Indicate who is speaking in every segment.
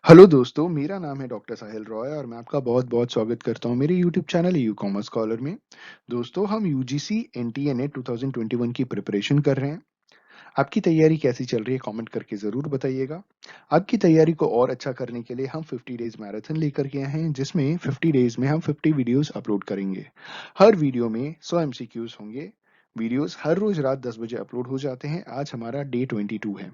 Speaker 1: Hello दोस्तों, मेरा नाम है डॉक्टर साहिल रॉय और मैं आपका बहुत-बहुत स्वागत करता हूँ मेरे YouTube channel you commerce scholar में। दोस्तों, हम यूजीसी एनटीए 2021 की प्रिपरेशन कर रहे हैं। आपकी तैयारी कैसी चल रही है कमेंट करके ज़रूर बताइएगा। आपकी तैयारी को और अच्छा करने के लिए हम 50 डेज़ मैराथन लेकर के आए हैं जिसमें 50 डेज़ में हम 50 वीडियोज़ अपलोड करेंगे। हर वीडियो में 100 एमसीक्यूज़ होंगे। वीडियोज़ हर रोज़ रात 10 बजे अपलोड हो जाते हैं। आज हमारा डे 22 है।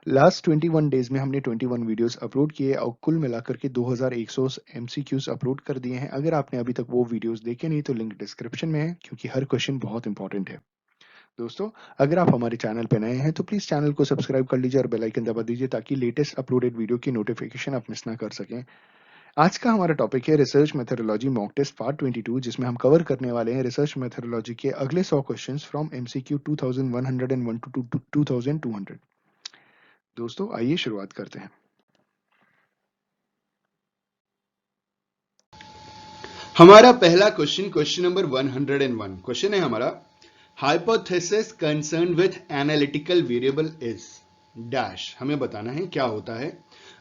Speaker 1: लास्ट 21 डेज में हमने 21 वीडियोस अपलोड किए और कुल मिलाकर के 2100 एमसीक्यूज अपलोड कर दिए हैं। अगर आपने अभी तक वो वीडियोस देखे नहीं तो लिंक डिस्क्रिप्शन में है क्योंकि हर क्वेश्चन बहुत इंपॉर्टेंट है। दोस्तों, अगर आप हमारे चैनल पर नए हैं तो प्लीज चैनल को सब्सक्राइब कर लीजिए और बेल आइकन दबा दीजिए ताकि लेटेस्ट अपलोडेड वीडियो की नोटिफिकेशन आप मिस ना कर सकें। आज का हमारा टॉपिक है research methodology mock test part 22 जिसमें हम कवर करने वाले हैं रिसर्च मेथोडोलॉजी के अगले 100 क्वेश्चंस फ्रॉम एमसीक्यू 2101 टू 2200। दोस्तों, आइए शुरुआत करते हैं।
Speaker 2: हमारा पहला क्वेश्चन क्वेश्चन नंबर 101 क्वेश्चन है हमारा hypothesis concern with analytical variable is dash. हमें बताना है क्या होता है।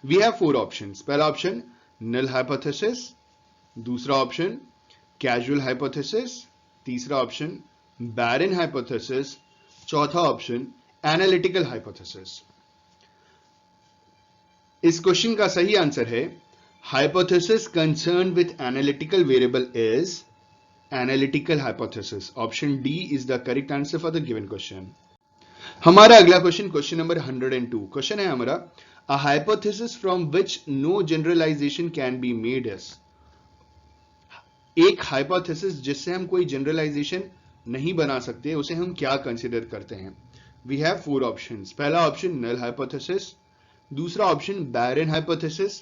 Speaker 2: We have four options. पहला ऑप्शन नल हाइपोथेसिस, दूसरा ऑप्शन कैजुअल हाइपोथेसिस, तीसरा ऑप्शन बैरन हाइपोथेसिस, चौथा ऑप्शन एनालिटिकल हाइपोथेसिस। इस क्वेश्चन का सही आंसर है hypothesis concern with analytical variable is analytical hypothesis. Option D is the correct answer for the given question. हमारा अगला question question number 102 question है हमारा a hypothesis from which no generalisation can be made is. एक hypothesis जिससे हम कोई generalisation नहीं बना सकते उसे हम क्या कंसिडर करते हैं। We have four options. पहला ऑप्शन नल हाइपोथेसिस, दूसरा ऑप्शन बैरन हाइपोथेसिस,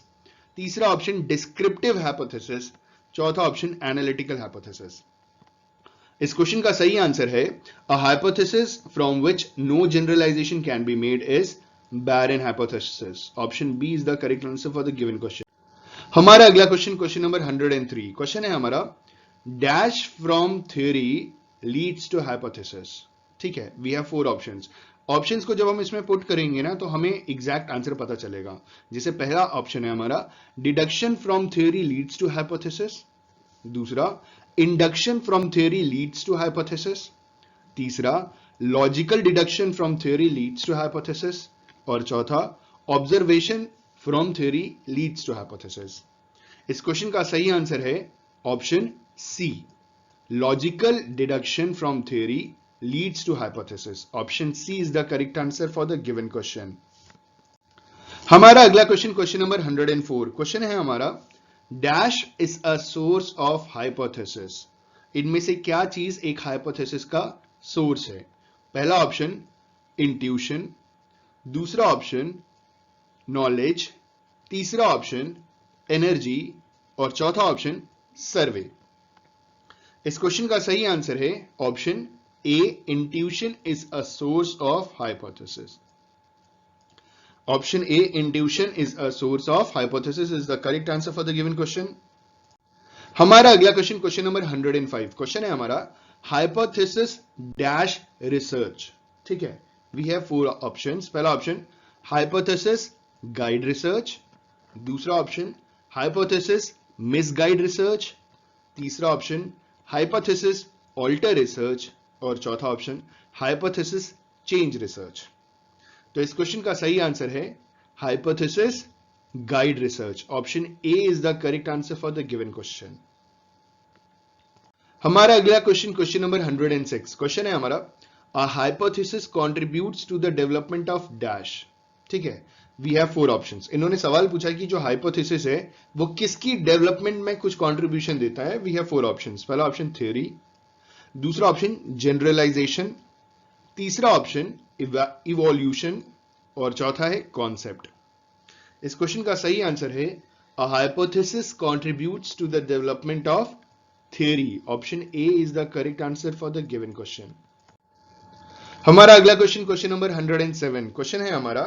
Speaker 2: तीसरा ऑप्शन डिस्क्रिप्टिव हाइपोथेसिस, चौथा ऑप्शन एनालिटिकल हाइपोथेसिस। इस क्वेश्चन का सही आंसर है a hypothesis from which no generalisation can be made is barren hypothesis. Option B is the correct answer for the given question. हमारा अगला question question number 103 question है हमारा dash from theory leads to hypothesis. ठीक है, we have four options. Options को जब हम इसमें पुट करेंगे ना तो हमें एग्जैक्ट आंसर पता चलेगा। जैसे पहला ऑप्शन है हमारा deduction from theory leads to hypothesis, दूसरा induction from theory leads to hypothesis, तीसरा logical deduction from theory leads to hypothesis, और चौथा observation from theory leads to hypothesis. इस क्वेश्चन का सही आंसर है option C, logical deduction from theory leads to hypothesis. Option C is the correct answer for the given question. हमारा अगला question question number 104 question है हमारा dash is a source of hypothesis. इनमें से क्या चीज एक हाइपोथेसिस का सोर्स है। पहला ऑप्शन इंट्यूशन, दूसरा ऑप्शन नॉलेज, तीसरा ऑप्शन एनर्जी, और चौथा ऑप्शन सर्वे। इस क्वेश्चन का सही आंसर है option A, intuition is a source of hypothesis. Option A, intuition is a source of hypothesis is the correct answer for the given question. हमारा अगला question question number 105 question है हमारा hypothesis dash research. ठीक है, we have four options. पहला option hypothesis guide research, दूसरा option hypothesis misguide research, तीसरा option hypothesis alter research, और चौथा ऑप्शन हाइपोथेसिस चेंज रिसर्च। तो इस क्वेश्चन का सही आंसर है hypothesis guide research. Option A is the correct answer for the given question. हमारा अगला क्वेश्चन क्वेश्चन नंबर 106 क्वेश्चन है हमारा a hypothesis contributes to the development of dash. ठीक है, वी हैव फोर ऑप्शंस। इन्होंने सवाल पूछा कि जो हाइपोथेसिस है वो किसकी डेवलपमेंट में कुछ कंट्रीब्यूशन देता है। We have four options. पहला ऑप्शन थ्योरी, दूसरा ऑप्शन जनरलाइजेशन, तीसरा ऑप्शन इवोल्यूशन, और चौथा है कॉन्सेप्ट। इस क्वेश्चन का सही आंसर है a hypothesis contributes to the development of theory. Option A is the correct answer for the given question. हमारा अगला क्वेश्चन क्वेश्चन नंबर 107 क्वेश्चन है हमारा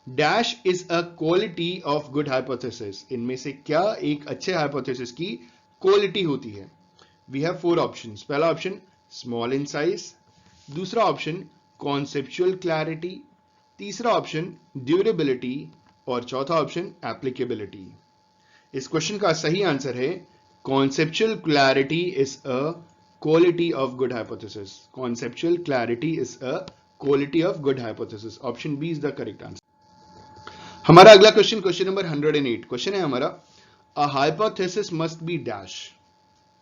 Speaker 2: dash is a quality of good hypothesis. इनमें से क्या एक अच्छे हाइपोथेसिस की क्वालिटी होती है। We have four options. पहला ऑप्शन स्मॉल इन साइज, दूसरा ऑप्शन कॉन्सेप्चुअल क्लैरिटी, तीसरा ऑप्शन ड्यूरेबिलिटी, और चौथा ऑप्शन एप्लीकेबिलिटी। इस क्वेश्चन का सही आंसर है conceptual clarity is a quality of good hypothesis. Conceptual clarity is a quality of good hypothesis. Option B is the correct answer. हमारा अगला question, question number 108, question है हमारा a hypothesis must be dash.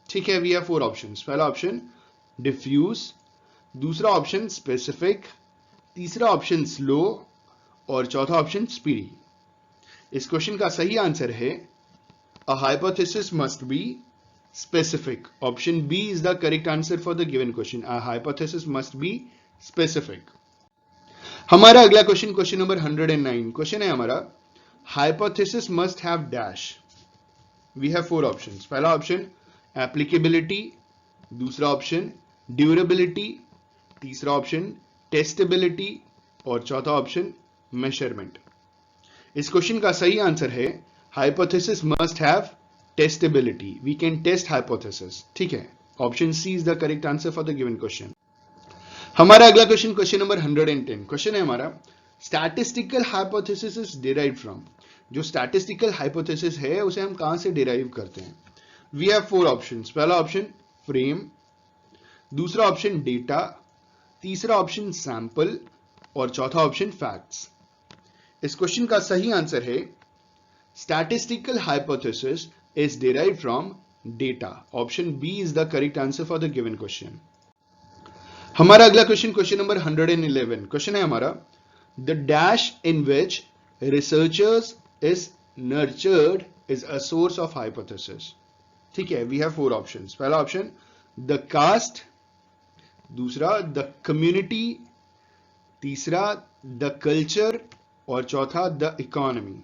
Speaker 2: ठीक है, we have four options. पहला option diffuse, दूसरा option specific, तीसरा option slow और चौथा ऑप्शन स्पीडी। इस क्वेश्चन का सही आंसर है a hypothesis must be specific. Option B is the correct answer for the given question. A hypothesis must be specific. हमारा अगला क्वेश्चन, क्वेश्चन नंबर 109, क्वेश्चन है हमारा hypothesis must have dash. We have four options. पहला option applicability, दूसरा option durability, तीसरा option testability और चौथा option measurement. इस क्वेश्चन का सही आंसर है hypothesis must have testability. We can test hypothesis. ठीक है, option C is the correct answer for the given question. हमारा अगला क्वेश्चन, क्वेश्चन नंबर 110, क्वेश्चन है हमारा statistical hypothesis is derived from. जो स्टैटिस्टिकल हाइपोथेसिस है उसे हम कहां से डिराइव करते हैं? We have four options. पहला ऑप्शन फ्रेम, दूसरा ऑप्शन डेटा, तीसरा ऑप्शन सैंपल और चौथा ऑप्शन फैक्ट्स। इस क्वेश्चन का सही आंसर है statistical hypothesis is derived from data. Option B is the correct answer for the given question. हमारा अगला क्वेश्चन, क्वेश्चन नंबर 111, क्वेश्चन है हमारा the dash in which researchers is nurtured is a source of hypothesis. ठीक है, we have four options. पहला option the caste, दूसरा the community, तीसरा the culture और चौथा the economy.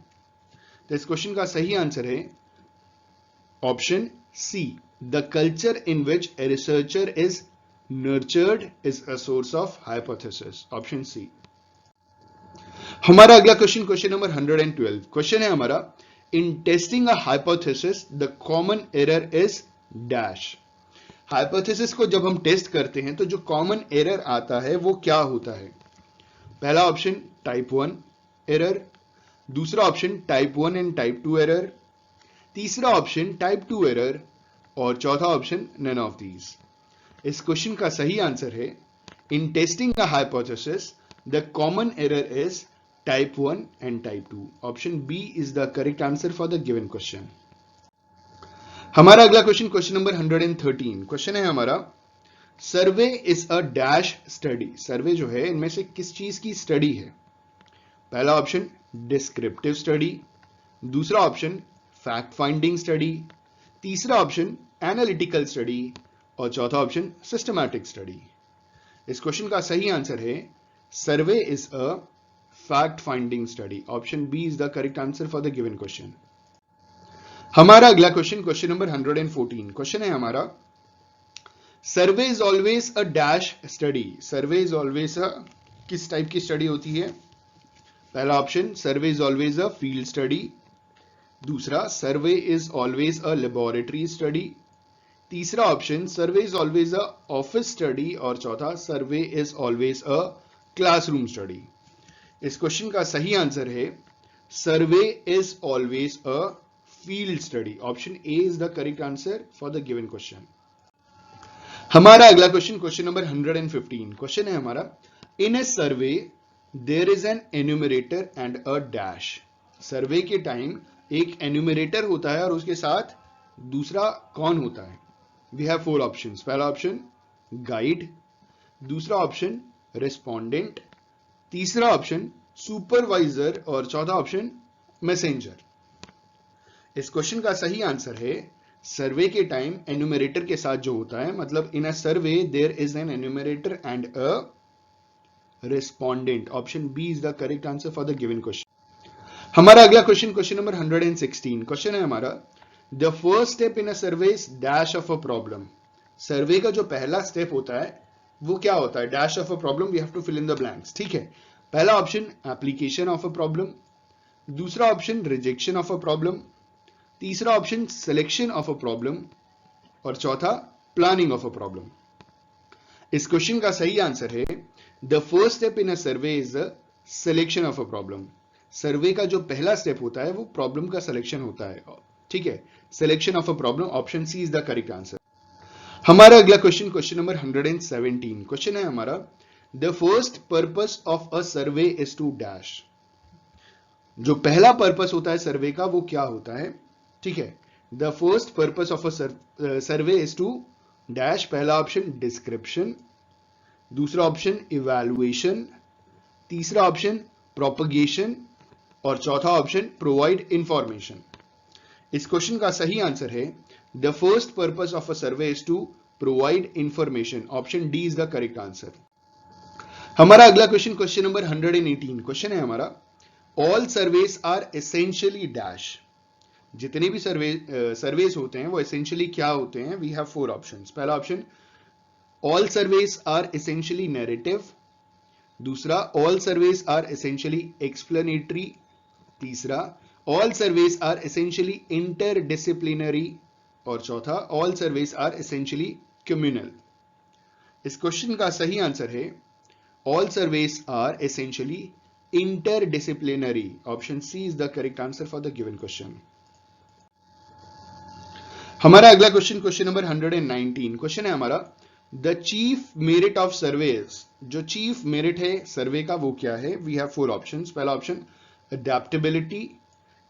Speaker 2: तो इस क्वेश्चन का सही आंसर है option C, the culture in which a researcher is nurtured is a source of hypothesis. Option C. हमारा अगला क्वेश्चन, क्वेश्चन नंबर 112, क्वेश्चन है हमारा in testing a hypothesis the common error is dash. Hypothesis को जब हम test करते हैं तो जो कॉमन एरर आता है वो क्या होता है? पहला ऑप्शन टाइप 1 एरर, दूसरा option type 1 and type 2 error, तीसरा ऑप्शन टाइप 2 एरर और चौथा ऑप्शन नन ऑफ दीज। इस क्वेश्चन का सही आंसर है in testing a hypothesis the common error is type 1 and type 2। Option B is the correct answer for the given question. हमारा अगला question, question number 113, question है हमारा survey is a dash study. सर्वे जो है इनमें से किस चीज की स्टडी है? पहला ऑप्शन डिस्क्रिप्टिव स्टडी, दूसरा ऑप्शन फैक्ट फाइंडिंग स्टडी, तीसरा ऑप्शन एनालिटिकल स्टडी और चौथा ऑप्शन सिस्टमैटिक स्टडी। इस क्वेश्चन का सही आंसर है survey is a fact finding study. Option B is the correct answer for the given question. हमारा अगला क्वेश्चन, क्वेश्चन नंबर 114, क्वेश्चन है हमारा survey is always a dash study. Survey is always a किस type की study होती है? पहला option survey is always a field study, दूसरा survey is always a laboratory study, तीसरा option survey is always a office study और चौथा survey is always a classroom study. इस क्वेश्चन का सही आंसर है survey is always a field study. Option A is the correct answer for the given question. हमारा अगला question, question number 115, question है हमारा in a survey there is an enumerator and a dash. सर्वे के time एक enumerator होता है और उसके साथ दूसरा कौन होता है? We have four options. पहला ऑप्शन गाइड, दूसरा ऑप्शन रिस्पोंडेंट, तीसरा ऑप्शन सुपरवाइजर और चौथा ऑप्शन मैसेंजर। इस क्वेश्चन का सही आंसर है सर्वे के टाइम एन्यूमरेटर के साथ जो होता है, मतलब in a survey there is an enumerator and a respondent. Option B is the correct answer for the given question. हमारा अगला क्वेश्चन, क्वेश्चन नंबर 116, क्वेश्चन है हमारा the first step in a survey is dash of a problem. Survey का जो पहला step होता है वो क्या होता है? Dash of a problem, we have to fill in the blanks. ठीक है, पहला option application of a problem, दूसरा option rejection of a problem, तीसरा option selection of a problem और चौथा प्लानिंग ऑफ अ प्रॉब्लम। इस क्वेश्चन का सही आंसर है the first step in a survey is the selection of a problem. Survey का जो पहला स्टेप होता है वो प्रॉब्लम का सिलेक्शन होता है, ठीक है, selection of a problem. Option C is the correct answer. हमारा अगला क्वेश्चन, क्वेश्चन नंबर 117, क्वेश्चन है हमारा, the first purpose of a survey is to dash. जो पहला पर्पस होता है सर्वे का वो क्या होता है, ठीक है, the first purpose of a survey is to dash. पहला ऑप्शन डिस्क्रिप्शन, दूसरा ऑप्शन इवैल्यूएशन, तीसरा ऑप्शन प्रोपगेशन और चौथा ऑप्शन प्रोवाइड इंफॉर्मेशन। इस क्वेश्चन का सही आंसर है the first purpose of a survey is to provide information. Option D is the correct answer. हमारा अगला क्वेश्चन, क्वेश्चन नंबर 118, क्वेश्चन है हमारा, all surveys are essentially dash. जितने भी सर्वेस होते हैं वो एसेंशियली क्या होते हैं? We have 4 options. पहला option, all surveys are essentially narrative, दूसरा all surveys are essentially explanatory, तीसरा all surveys are essentially interdisciplinary और चौथा all surveys are essentially communal. इस क्वेश्चन का सही आंसर है all surveys are essentially interdisciplinary. Option C is the correct answer for the given question. हमारा अगला question, question number 119, question है हमारा, the chief merit of surveys. जो chief merit है सर्वे का वो क्या है? We have 4 options. पहला ऑप्शन अडेप्टेबिलिटी,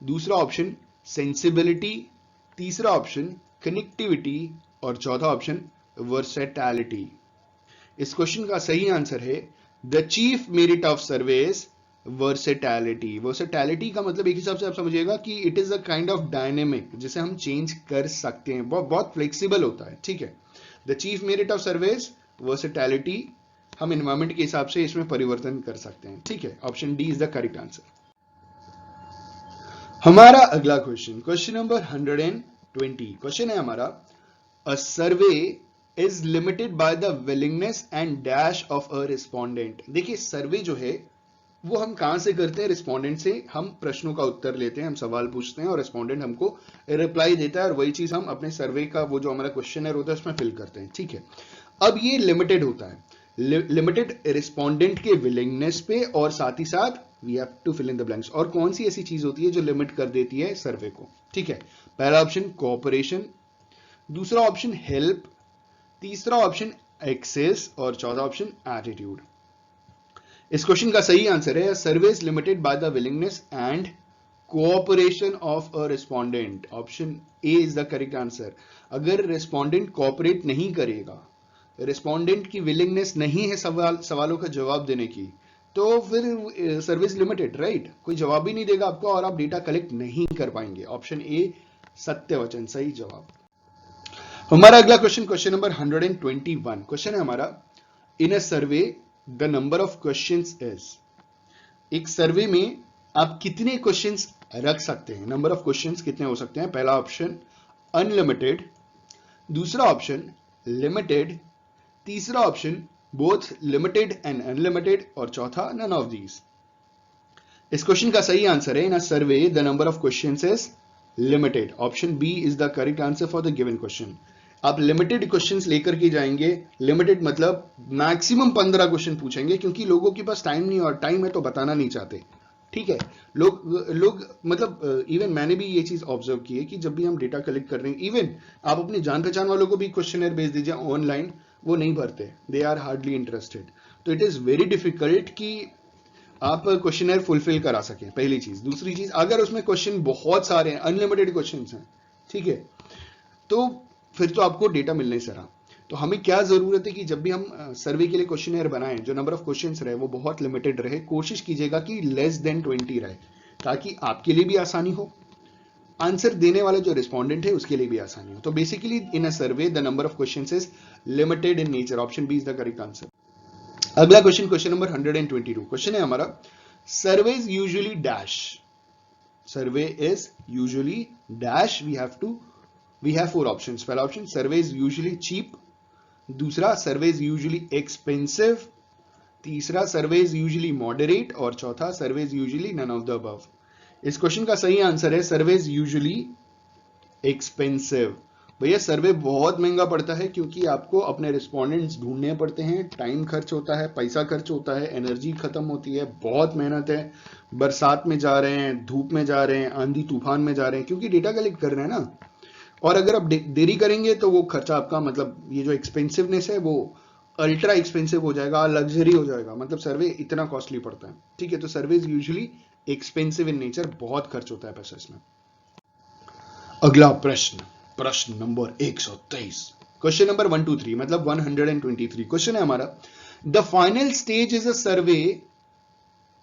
Speaker 2: दूसरा ऑप्शन सेंसिबिलिटी, तीसरा ऑप्शन कनेक्टिविटी और चौथा ऑप्शन वर्सेटैलिटी। इस क्वेश्चन का सही आंसर है the chief merit of surveys versatility. Versatility का मतलब एक हिसाब से आप समझिएगा कि it is a kind of dynamic, जिसे हम चेंज कर सकते हैं, बहुत फ्लेक्सिबल होता है, ठीक है। The chief merit of surveys versatility, हम एनवायरमेंट के हिसाब से इसमें परिवर्तन कर सकते हैं, ठीक है। Option D is the correct answer. हमारा अगला क्वेश्चन, क्वेश्चन नंबर 120, क्वेश्चन है हमारा, a survey is limited by the willingness and dash of a respondent. देखिए सर्वे जो है वो हम कहां से करते हैं? रिस्पोंडेंट से हम प्रश्नों का उत्तर लेते हैं, हम सवाल पूछते हैं और रिस्पोंडेंट हमको रिप्लाई देता है और वही चीज हम अपने सर्वे का वो जो हमारा क्वेश्चनर होता है उसमें फिल करते हैं, ठीक है। अब ये लिमिटेड होता है, लिमिटेड रिस्पोंडेंट के विलिंगनेस पे और साथ ही साथ we have to fill in the blanks. और कौन सी ऐसी चीज होती है जो लिमिट कर देती है सर्वे को, ठीक है। पहला ऑप्शन कोऑपरेशन, दूसरा ऑप्शन हेल्प, तीसरा ऑप्शन एक्सेस और चौथा ऑप्शन एटीट्यूड। इस क्वेश्चन का सही आंसर है survey is limited by the willingness and cooperation of a respondent. Option A is the correct answer. अगर रिस्पोंडेंट कोऑपरेट नहीं करेगा, रिस्पोंडेंट की विलिंगनेस नहीं है सवालों का जवाब देने की, तो फिर सर्विस लिमिटेड, राइट। कोई जवाब ही नहीं देगा आपको और आप डेटा कलेक्ट नहीं कर पाएंगे। ऑप्शन ए सत्य वचन सही जवाब। हमारा अगला क्वेश्चन, क्वेश्चन नंबर 121, क्वेश्चन है हमारा, in a survey the number of questions is. एक सर्वे में आप कितने क्वेश्चंस रख सकते हैं? नंबर ऑफ क्वेश्चंस कितने हो सकते हैं? पहला ऑप्शन अनलिमिटेड, दूसरा ऑप्शन लिमिटेड, तीसरा option both limited and unlimited और चौथा नन ऑफ दीज। इस क्वेश्चन का सही आंसर है in a survey the number of questions is limited. Option B is the correct answer for the given question. आप limited questions लेकर के जाएंगे, लिमिटेड मतलब मैक्सिमम 15 क्वेश्चन पूछेंगे, क्योंकि लोगों के पास टाइम नहीं, और टाइम है तो बताना नहीं चाहते, ठीक है। लोग मतलब इवन मैंने भी ये चीज ऑब्जर्व की है कि जब भी हम डेटा कलेक्ट कर रहे हैं, इवन आप अपने जान पहचान वालों को भी क्वेश्चनर भेज दीजिए ऑनलाइन, वो नहीं भरते, दे आर हार्डली इंटरेस्टेड। तो इट इज वेरी डिफिकल्ट कि आप क्वेश्चनर फुलफिल करा सकें, पहली चीज। दूसरी चीज, अगर उसमें क्वेश्चन बहुत सारे हैं, अनलिमिटेड क्वेश्चन हैं, ठीक है, तो फिर तो आपको डेटा मिलने से रहा। तो हमें क्या जरूरत है कि जब भी हम सर्वे के लिए क्वेश्चनर बनाएं, जो नंबर ऑफ क्वेश्चंस रहे वो बहुत लिमिटेड रहे। कोशिश कीजिएगा कि लेस देन 20 रहे, ताकि आपके लिए भी आसानी हो, आंसर देने वाले जो रिस्पोंडेंट है उसके लिए भी आसानी हो। तो basically in a survey the number of questions is limited in nature. Option B is the correct answer. अगला क्वेश्चन, क्वेश्चन नंबर 122, क्वेश्चन है हमारा, survey is usually dash. Survey is usually dash. We have 4 options. पहला option survey is usually cheap, दूसरा survey is usually expensive, तीसरा सर्वे is usually moderate और चौथा survey is usually none of the above. इस question का सही answer है survey is usually expensive. भैया सर्वे बहुत महंगा पड़ता है क्योंकि आपको अपने रिस्पोंडेंट्स ढूंढने पड़ते हैं, टाइम खर्च होता है, पैसा खर्च होता है, एनर्जी खत्म होती है, बहुत मेहनत है। बरसात में जा रहे हैं, धूप में जा रहे हैं, आंधी तूफान में जा रहे हैं, क्योंकि डेटा कलेक्ट कर रहे हैं ना। और अगर आप देरी करेंगे तो वो खर्चा आपका, मतलब ये जो एक्सपेंसिवनेस है वो अल्ट्रा एक्सपेंसिव हो जाएगा, लग्जरी हो जाएगा, मतलब सर्वे इतना कॉस्टली पड़ता है। ठीक है, तो सर्वे is usually expensive in nature, बहुत खर्च होता है पैसा इसमें। अगला प्रश्न, प्रश्न नंबर 123, क्वेश्चन नंबर 123, मतलब 123 क्वेश्चन है हमारा। The final stage is a survey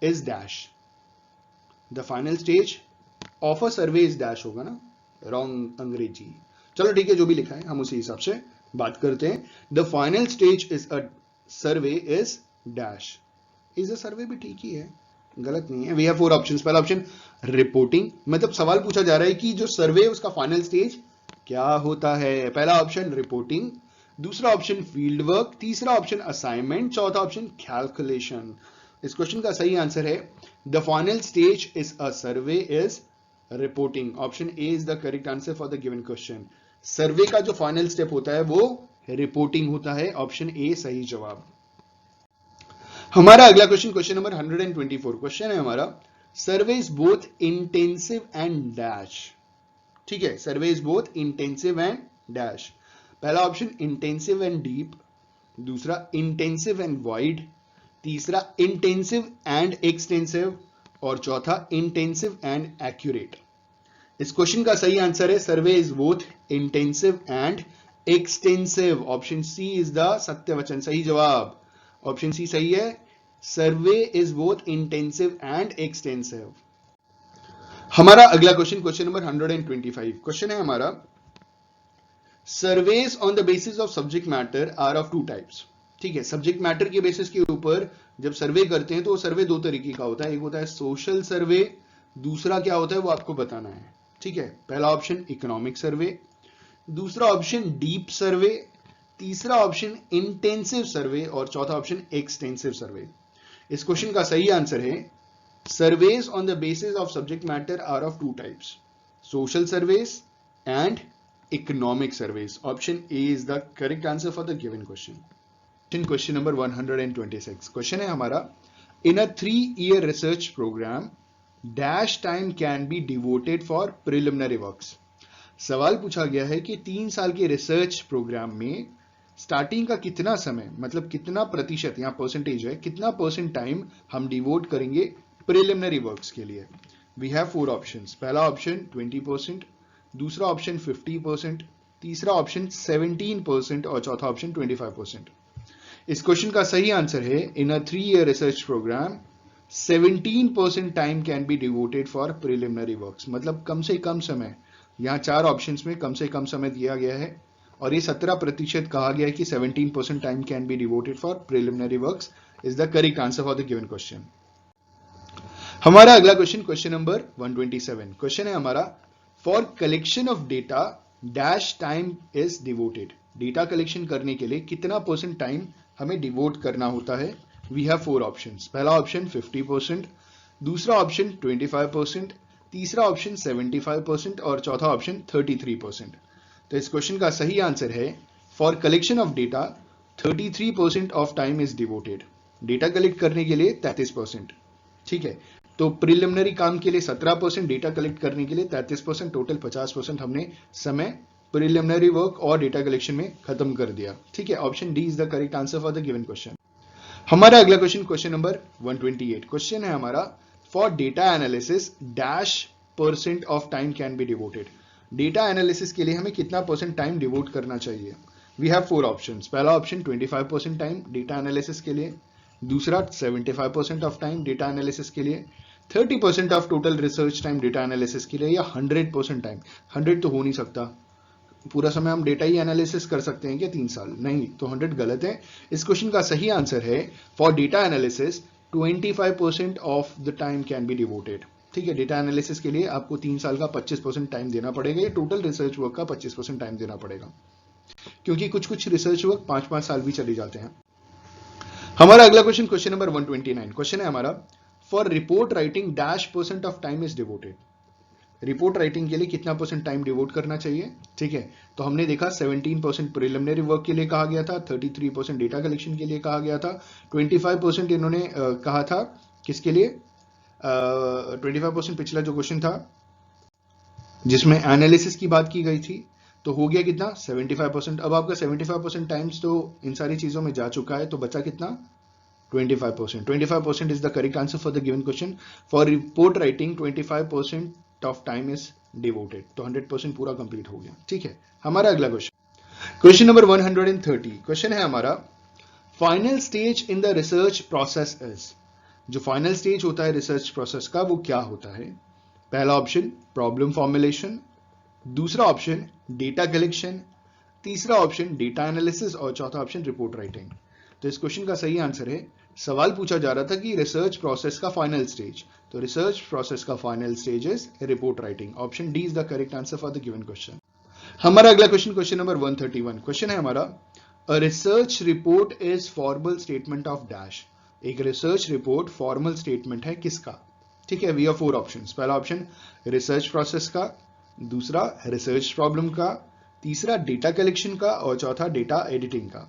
Speaker 2: is dash. The final stage of a survey is dash होगा ना, रॉन्ग अंग्रेजी। चलो ठीक है, जो भी लिखा है हम उसी हिसाब से बात करते हैं। The final stage is a survey is dash. Is a survey भी ठीक ही है, गलत नहीं है। We have 4 options. पहला ऑप्शन रिपोर्टिंग, मतलब सवाल पूछा जा रहा है कि जो सर्वे है उसका फाइनल स्टेज क्या होता है। पहला ऑप्शन रिपोर्टिंग, दूसरा ऑप्शन फील्ड वर्क, तीसरा ऑप्शन असाइनमेंट, चौथा ऑप्शन कैलकुलेशन। इस क्वेश्चन का सही आंसर है the final stage is a survey is reporting. Option A is the correct answer for the given question. Survey का जो फाइनल स्टेप होता है वो रिपोर्टिंग होता है। ऑप्शन ए सही जवाब। हमारा अगला क्वेश्चन, क्वेश्चन नंबर 124, क्वेश्चन है हमारा survey is both intensive and dash. ठीक है, survey is both intensive and dash. पहला ऑप्शन इंटेंसिव एंड डीप, दूसरा इंटेंसिव एंड वाइड, तीसरा इंटेंसिव एंड एक्सटेंसिव, और चौथा इंटेंसिव एंड एक्यूरेट। इस क्वेश्चन का सही आंसर है survey is both intensive and extensive. Option C is the सत्य वचन, सही जवाब। ऑप्शन सी सही है, survey is both intensive and extensive. हमारा अगला क्वेश्चन, क्वेश्चन नंबर 125, क्वेश्चन है हमारा surveys on the basis of subject matter are of 2 types. ठीक है, सब्जेक्ट मैटर के बेसिस के ऊपर जब सर्वे करते हैं तो वो सर्वे 2 तरीके का होता है। एक होता है सोशल सर्वे, दूसरा क्या होता है वो आपको बताना है। ठीक है, पहला ऑप्शन इकोनॉमिक सर्वे, दूसरा ऑप्शन डीप सर्वे, तीसरा ऑप्शन इंटेंसिव सर्वे, और चौथा ऑप्शन एक्सटेंसिव सर्वे। इस क्वेश्चन का सही आंसर है surveys on the basis of subject matter are of 2 types, social surveys and economic surveys. Option A is the correct answer for the given question. Question number 126, question है हमारा in a 3-year research programme dash time can be devoted for preliminary works. सवाल पूछा गया है कि 3 साल के research programme में स्टार्टिंग का कितना समय, मतलब कितना प्रतिशत, यहां परसेंटेज है, कितना परसेंट टाइम हम डिवोट करेंगे प्रिलिमिनरी वर्क्स के लिए। We have 4 options. पहला ऑप्शन 20%, दूसरा ऑप्शन 50%, तीसरा ऑप्शन 17%, और चौथा ऑप्शन 25%। इस क्वेश्चन का सही आंसर है in a 3-year research programme 17% time can be devoted for preliminary works, मतलब कम से कम समय। यहां 4 ऑप्शंस में कम से कम समय दिया गया है और ये 17% कहा गया है कि 17% time can be devoted for preliminary works is the correct answer for the given question. हमारा अगला क्वेश्चन, क्वेश्चन नंबर 127, क्वेश्चन है हमारा for collection of data dash time is devoted. Data collection करने के लिए कितना परसेंट टाइम हमें devote करना होता है। We have 4 options. पहला ऑप्शन 50%, दूसरा ऑप्शन 25%, तीसरा ऑप्शन 75%, और चौथा ऑप्शन 33%। तो इस क्वेश्चन का सही आंसर है for collection of data 33% of time is devoted. Data collect करने के लिए 33%। ठीक है, तो प्रिलिमिनरी काम के लिए 17%, डेटा कलेक्ट करने के लिए 33%, टोटल 50% हमने समय प्रिलिमिनरी वर्क और डेटा कलेक्शन में खत्म कर दिया। ठीक है, option D is the correct answer for the given question. हमारा अगला क्वेश्चन, क्वेश्चन नंबर 128, क्वेश्चन है हमारा for data analysis dash percent of time can be devoted. Data analysis के लिए हमें कितना परसेंट टाइम डिवोट करना चाहिए। We have 4 options. पहला ऑप्शन 25% टाइम डेटा एनालिसिस के लिए, दूसरा 75% ऑफ टाइम डेटा एनालिसिस के लिए, 30% of total research time data analysis के लिए, या 100% टाइम। 100 तो हो नहीं सकता, पूरा समय हम डेटा ही एनालिसिस कर सकते हैं क्या 3 साल? नहीं, तो 100 गलत है। इस क्वेश्चन का सही आंसर है for data analysis 25% of the time can be devoted. ठीक है, डेटा एनालिसिस के लिए आपको 3 साल का 25% टाइम देना पड़ेगा, या टोटल रिसर्च वर्क का 25% टाइम देना पड़ेगा, क्योंकि कुछ कुछ रिसर्च वर्क 5-5 साल भी चले जाते हैं। हमारा अगला क्वेश्चन, क्वेश्चन नंबर 129, क्वेश्चन है हमारा for report writing dash percent of time is devoted. Report writing के लिए कितना % टाइम डिवोट करना चाहिए, ठीक है। तो हमने देखा 17% प्रिलिमिनरी वर्क के लिए कहा गया था, 33% डेटा कलेक्शन के लिए कहा गया था, 25% इन्होंने कहा था किसके लिए, 25% पिछला जो क्वेश्चन था जिसमें एनालिसिस की बात की गई थी, तो हो गया कितना 75%। अब आपका 75% टाइम्स तो इन सारी चीजों में जा चुका है, तो बचा कितना 25%। 25% is the correct answer for the given question. For report writing 25% of time is devoted. तो 100% पूरा कंप्लीट हो गया, ठीक है। हमारा अगला क्वेश्चन नंबर 130 क्वेश्चन है हमारा, final stage in the research process is. जो फाइनल स्टेज होता है रिसर्च प्रोसेस का वो क्या होता है। पहला ऑप्शन प्रॉब्लम फॉर्मुलेशन, दूसरा ऑप्शन डेटा कलेक्शन, तीसरा ऑप्शन डेटा एनालिसिस और चौथा ऑप्शन रिपोर्ट राइटिंग। तो इस क्वेश्चन का सही आंसर है, सवाल पूछा जा रहा था कि रिसर्च प्रोसेस का फाइनल स्टेज, तो रिसर्च प्रोसेस का final stage is report writing. Option D is the correct answer for the given question. हमारा अगला क्वेश्चन नंबर 131 क्वेश्चन है हमारा, a research report is formal statement of dash. एक research report formal statement है किसका, ठीक है। We have 4 options. पहला ऑप्शन रिसर्च प्रोसेस का, दूसरा रिसर्च प्रॉब्लम का, तीसरा डेटा कलेक्शन का और चौथा डेटा एडिटिंग का।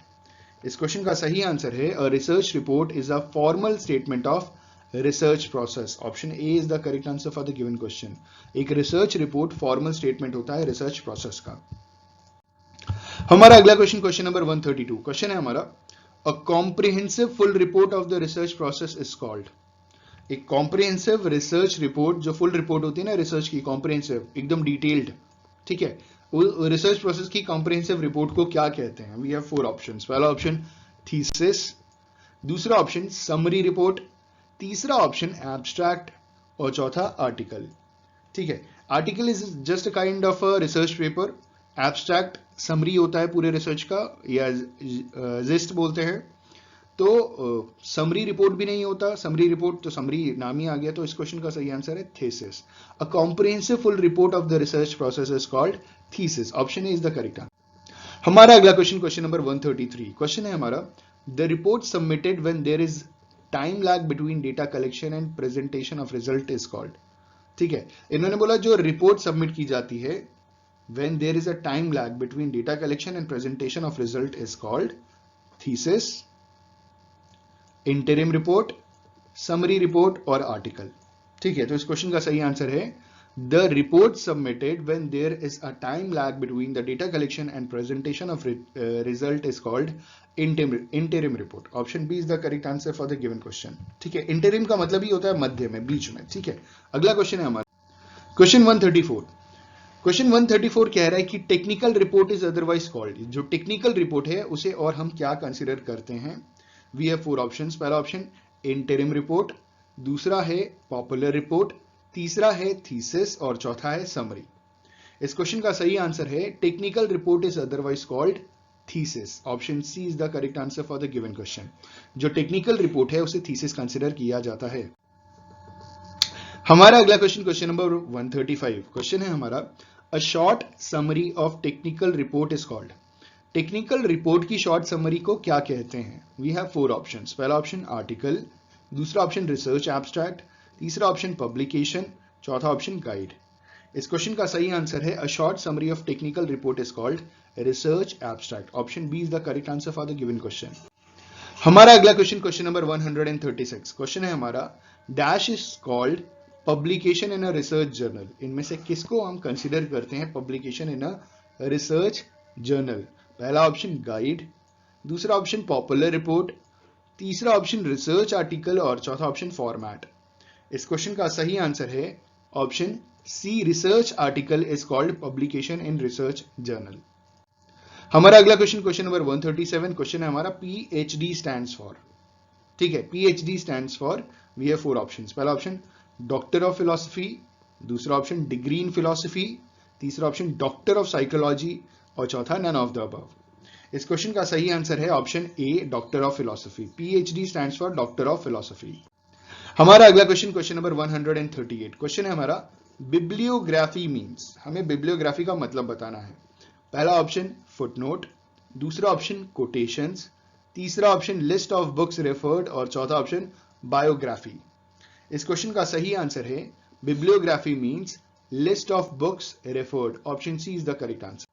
Speaker 2: इस क्वेश्चन का सही आंसर है, अ research report is a formal statement of research process. Option A is the correct answer for the given question. एक रिसर्च रिपोर्ट फॉर्मल स्टेटमेंट होता है रिसर्च प्रोसेस का। हमारा अगला क्वेश्चन नंबर 132 क्वेश्चन है हमारा, अ comprehensive full report of the research process is called. एक comprehensive research report, जो फुल रिपोर्ट होती है ना रिसर्च की, कॉम्प्रिहेंसिव एकदम डिटेल्ड, ठीक है, रिसर्च प्रोसेस की कॉम्प्रिहेंसिव रिपोर्ट को क्या कहते हैं। We have 4 options. पहला ऑप्शन थीसिस, दूसरा ऑप्शन समरी रिपोर्ट, तीसरा ऑप्शन एब्स्ट्रैक्ट और चौथा आर्टिकल, ठीक है। Article is just a kind of a research paper, abstract summary होता है पूरे रिसर्च का, या जिस्ट बोलते हैं। तो समरी रिपोर्ट भी नहीं होता, समरी रिपोर्ट तो समरी नाम ही आ गया, तो इस क्वेश्चन का सही आंसर है thesis. A comprehensive full report of the research process is called thesis. Option A is the correct answer. हमारा अगला क्वेश्चन नंबर 133 क्वेश्चन है हमारा, the report submitted when there is time lag between data collection and presentation of result is called, ठीक है। इन्होंने बोला जो report submit की जाती है when there is a time lag between data collection and presentation of result is called thesis, interim report, summary report और article, ठीक है। तो इस क्वेश्चन का सही आंसर है, the report submitted when there is a time lag between the data collection and presentation of result is called interim report. Option B is the correct answer for the given question, ठीक है। Interim का मतलब ही होता है मध्य में, बीच में, ठीक है। अगला क्वेश्चन है हमारा क्वेश्चन 134 क्वेश्चन 134 कह रहा है कि technical report is otherwise called. जो टेक्निकल रिपोर्ट है उसे और हम क्या कंसिडर करते हैं। We have 4 options. पहला ऑप्शन इंटरिम रिपोर्ट, दूसरा है पॉपुलर रिपोर्ट, तीसरा है थीसिस और चौथा है समरी। इस क्वेश्चन का सही आंसर है, technical report is otherwise called thesis. Option C is the correct answer for the given question. जो टेक्निकल रिपोर्ट है उसे थीसिस कंसिडर किया जाता है। हमारा अगला क्वेश्चन नंबर 135 क्वेश्चन है हमारा, a short summary of technical report is called. Technical report की शॉर्ट समरी को क्या कहते हैं। We have 4 options. पहला ऑप्शन आर्टिकल, दूसरा ऑप्शन रिसर्च एब्स्ट्रैक्ट, तीसरा ऑप्शन पब्लिकेशन, चौथा ऑप्शन गाइड। इस क्वेश्चन का सही आंसर है, a short summary of technical report is called research abstract. Option B is the correct answer for the given question. हमारा अगला question number 136 question है हमारा, dash is called publication in a research journal. इनमें से किसको हम consider करते हैं publication in a research journal. पहला ऑप्शन गाइड, दूसरा ऑप्शन पॉपुलर रिपोर्ट, तीसरा ऑप्शन रिसर्च आर्टिकल और चौथा ऑप्शन फॉर्मेट। इस क्वेश्चन का सही आंसर है option C, research article is called publication in research journal. हमारा अगला क्वेश्चन नंबर 137 क्वेश्चन है हमारा, पीएचडी स्टैंड्स फॉर, ठीक है। PhD stands for, we have 4 options. पहला ऑप्शन डॉक्टर ऑफ फिलॉसफी, दूसरा ऑप्शन डिग्री इन फिलॉसफी, तीसरा ऑप्शन डॉक्टर ऑफ साइकोलॉजी और चौथा नन ऑफ द अबव। इस क्वेश्चन का सही आंसर है option A, doctor of philosophy. PhD stands for doctor of philosophy. हमारा अगला क्वेश्चन नंबर 138 क्वेश्चन है हमारा, बिब्लियोग्राफी मीन्स। हमें बिब्लियोग्राफी का मतलब बताना है। पहला ऑप्शन फुटनोट, दूसरा ऑप्शन कोटेशंस, तीसरा option list of books referred और चौथा ऑप्शन बायोग्राफी। इस क्वेश्चन का सही आंसर है, bibliography means list of books referred, option C is the correct answer.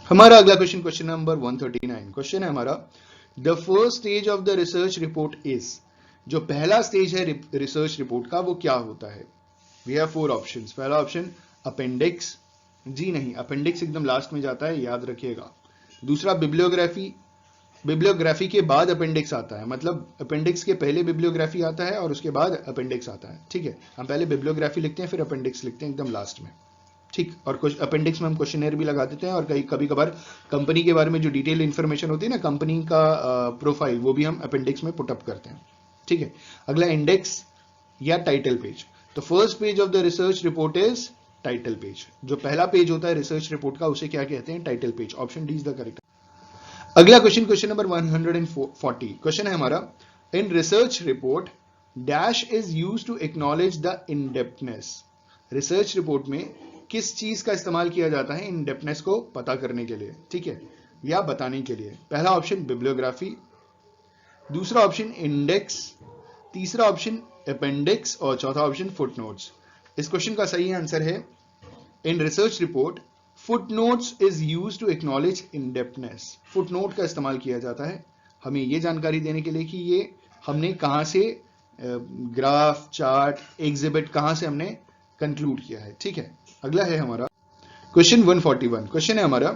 Speaker 2: हमारा अगला क्वेश्चन, क्वेश्चन नंबर 139, क्वेश्चन है हमारा the first stage of the research report is, जो पहला स्टेज है रिसर्च रिपोर्ट का वो क्या होता है? We have four options. पहला ऑप्शन अपेंडिक्स, जी नहीं, अपेंडिक्स एकदम लास्ट में जाता है, याद रखिएगा। दूसरा बिब्लियोग्राफी, बिब्लियोग्राफी के बाद अपेंडिक्स आता है, मतलब अपेंडिक्स के पहले बिब्लियोग्राफी आता है और उसके बाद अपेंडिक्स आता है, ठीक है। हम पहले बिब्लियोग्राफी लिखते हैं फिर अपेंडिक्स लिखते हैं एकदम लास्ट में, ठीक। और कुछ अपेंडिक्स में हम क्वेश्चनर भी लगा देते हैं और कभी कभार कंपनी के बारे में जो डिटेल इंफॉर्मेशन होती है ना, कंपनी का प्रोफाइल, वो भी हम अपेंडिक्स में पुटअप करते हैं, ठीक है। अगला इंडेक्स या टाइटल पेज। तो first page of the research report is title page. जो पहला पेज होता है रिसर्च रिपोर्ट का उसे क्या कहते हैं? Title page. Option D is the correct. अगला क्वेश्चन, क्वेश्चन नंबर 140, क्वेश्चन है हमारा in research report dash is used to acknowledge the in depthness. Research report में किस चीज का इस्तेमाल किया जाता है इन डेप्थनेस को पता करने के लिए, ठीक है, या बताने के लिए? पहला ऑप्शन बिब्लियोग्राफी, दूसरा ऑप्शन इंडेक्स, तीसरा ऑप्शन अपेंडिक्स और चौथा ऑप्शन फुटनोट्स। इस क्वेश्चन का सही आंसर है in research report footnotes is used to acknowledge in depthness. Footnote का इस्तेमाल किया जाता है हमें ये जानकारी देने के लिए कि ये हमने कहां से ग्राफ, चार्ट, एग्जिबिट कहां से हमने कंक्लूड किया है, ठीक है। अगला है हमारा क्वेश्चन 141, क्वेश्चन है हमारा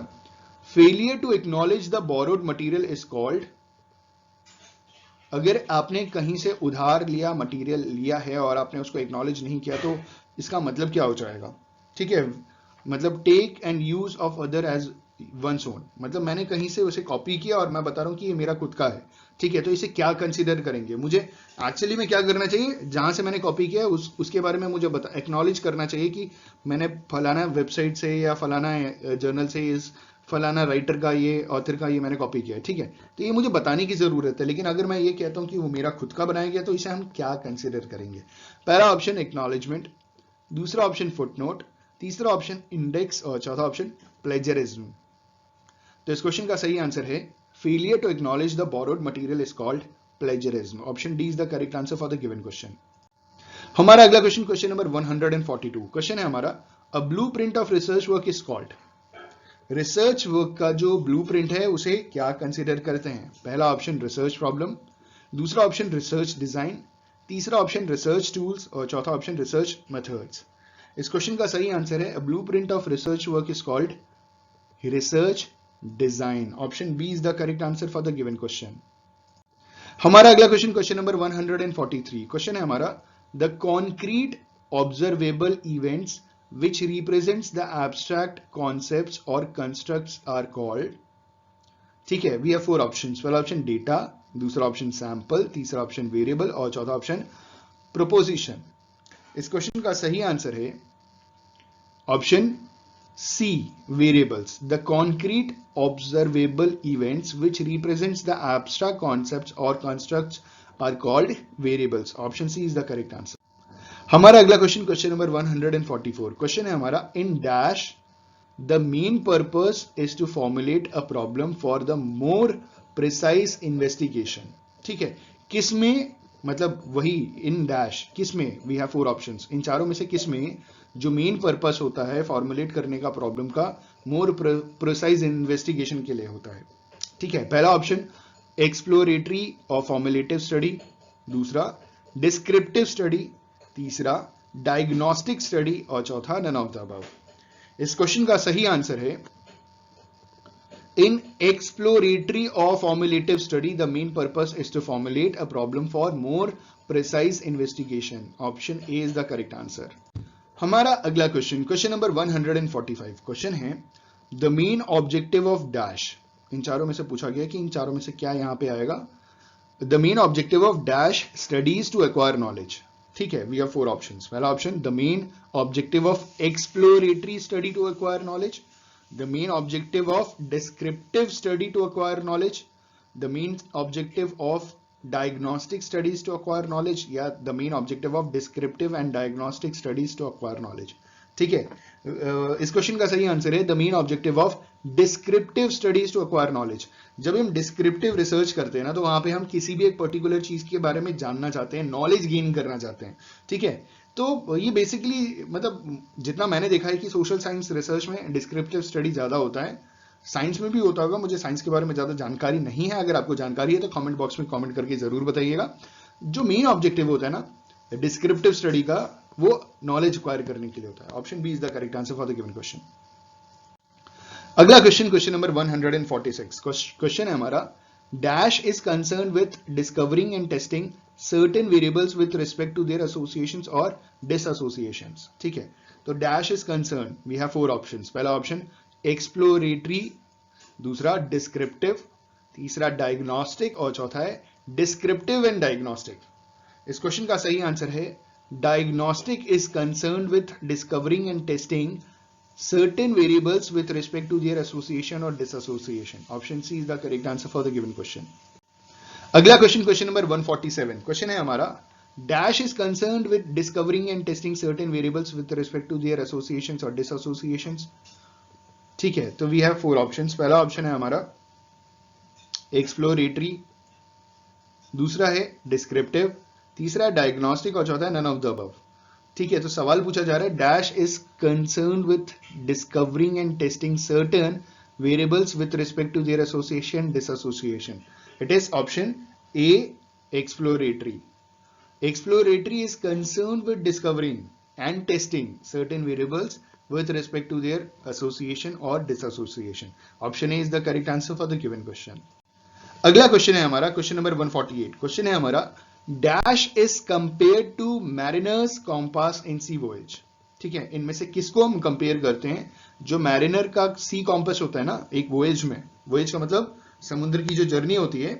Speaker 2: failure to acknowledge the borrowed material is called. अगर आपने कहीं से उधार लिया मटेरियल लिया है और आपने उसको एक्नॉलेज नहीं किया तो इसका मतलब क्या हो जाएगा, ठीक है। मतलब take and use of other as one's own, मतलब मैंने कहीं से उसे कॉपी किया और मैं बता रहा हूं कि ये मेरा खुद का है, ठीक है। तो इसे क्या कंसीडर करेंगे? मुझे एक्चुअली में क्या करना चाहिए, जहां से मैंने कॉपी किया उसके बारे में मुझे एक्नॉलेज करना चाहिए कि मैंने फलाना वेबसाइट से या फलाना जर्नल से इस फलाना राइटर का, ये ऑथर का ये मैंने कॉपी किया है, ठीक है। तो ये मुझे बताने की जरूरत है, लेकिन अगर मैं ये कहता हूं कि वो मेरा खुद का बनाया गया तो इसे हम क्या कंसीडर करेंगे? पहला ऑप्शन एक्नॉलेजमेंट, दूसरा ऑप्शन फुटनोट, तीसरा ऑप्शन इंडेक्स और चौथा ऑप्शन प्लेजरिज्म। तो इस क्वेश्चन का सही आंसर है failure to acknowledge the borrowed material is called plagiarism. Option D is the correct answer for the given question. हमारा अगला क्वेश्चन, क्वेश्चन नंबर 142, क्वेश्चन है हमारा a blueprint of research work is called. Research work का जो blueprint है उसे क्या consider करते हैं? पहला ऑप्शन रिसर्च प्रॉब्लम, दूसरा ऑप्शन रिसर्च डिजाइन, तीसरा ऑप्शन रिसर्च टूल्स और चौथा ऑप्शन रिसर्च मेथड्स। इस क्वेश्चन का सही आंसर है blueprint of research work is called research design. Option B is the correct answer for the given question. हमारा अगला क्वेश्चन, क्वेश्चन नंबर 143, क्वेश्चन है हमारा the concrete observable events which represents the abstract concepts or constructs are called, ठीक है। we have four options। पहला option data, दूसरा option sample, तीसरा option variable और चौथा ऑप्शन प्रोपोजिशन। इस क्वेश्चन का सही आंसर है option C variables. The concrete observable events which represents the abstract concepts or constructs are called variables। Option C is the correct answer. हमारा अगला question, question number 144, question है हमारा in dash the main purpose is to formulate a problem for the more precise investigation, ठीक है। किसमें, मतलब वही in dash किसमें, वी हैव फोर ऑप्शंस, इन चारों में से किसमें जो मेन पर्पस होता है फॉर्मुलेट करने का प्रॉब्लम का मोर प्रिसाइज इन्वेस्टिगेशन के लिए होता है, ठीक है। पहला ऑप्शन एक्सप्लोरेटरी और फॉर्मुलेटिव स्टडी, दूसरा डिस्क्रिप्टिव स्टडी, तीसरा डायग्नोस्टिक स्टडी और चौथा नन ऑफ द अबव। इस क्वेश्चन का सही आंसर है इन एक्सप्लोरेटरी और formulative study the main purpose is to formulate a problem for more precise investigation. Option A is the correct answer. हमारा अगला क्वेश्चन, क्वेश्चन नंबर 145, क्वेश्चन है the main objective of dash. इन चारों में से पूछा गया कि इन चारों में से क्या यहां पे आएगा? The main objective of dash studies to acquire knowledge, ठीक है। We have four options. पहला option the main objective of exploratory study to acquire knowledge, the main objective of descriptive study to acquire knowledge, the main objective of diagnostic studies to acquire knowledge, या the main objective of descriptive and diagnostic studies to acquire knowledge, ठीक है। इस question का सही answer है the main objective of descriptive studies to acquire knowledge. जब हम descriptive research करते हैं ना, तो वहां पे हम किसी भी एक पर्टिकुलर चीज के बारे में जानना चाहते हैं, नॉलेज गेन करना चाहते हैं, ठीक है। तो ये बेसिकली मतलब जितना मैंने देखा है कि सोशल साइंस रिसर्च में डिस्क्रिप्टिव स्टडी ज़्यादा होता है, साइंस में भी होता होगा, मुझे साइंस के बारे में ज़्यादा जानकारी नहीं है। अगर आपको जानकारी है तो कमेंट बॉक्स में कमेंट करके ज़रूर बताइएगा। जो मेन ऑब्जेक्टिव होता है ना डिस्क्रिप्टिव स्टडी का, वो नॉलेज एक्वायर करने के लिए होता है। Option B is the correct answer for the given question. अगला क्वेश्चन, क्वेश्चन नंबर 146, क्वेश्चन है हमारा, dash is concern with discovering and testing certain variables with respect to their associations और डिसएसोसिएशंस। ठीक है, तो dash is concern, we have 4 options. पहला option exploratory, दूसरा descriptive, तीसरा डायग्नोस्टिक और चौथा है डिस्क्रिप्टिव एंड डायग्नोस्टिक। इस क्वेश्चन का सही आंसर है diagnostic is concern with discovering and testing certain variables with respect to their association or disassociation. Option C is the correct answer for the given question. अगला question, question number 147, question है हमारा, dash is concerned with discovering and testing certain variables with respect to their associations और disassociations. ठीक है, तो we have 4 options. पहला option है हमारा एक्सप्लोरेटरी, दूसरा है डिस्क्रिप्टिव, तीसरा है डायग्नोस्टिक और चौथा है नन ऑफ द अबव। ठीक है, तो सवाल पूछा जा रहा है dash is concern with discovering and testing certain variables with respect to their association disassociation. It is option A exploratory. Exploratory is concern with discovering and testing certain variables with respect to their association or disassociation. Option A is the correct answer for the given question. अगला question है हमारा, question number 148, question है हमारा, dash is compare to mariner's compass in sea voyage. ठीक है, इनमें से किसको हम कंपेयर करते हैं? जो मैरिनर का सी कॉम्पास होता है ना एक वॉयज में, वॉयज का मतलब समुद्र की जो जर्नी होती है,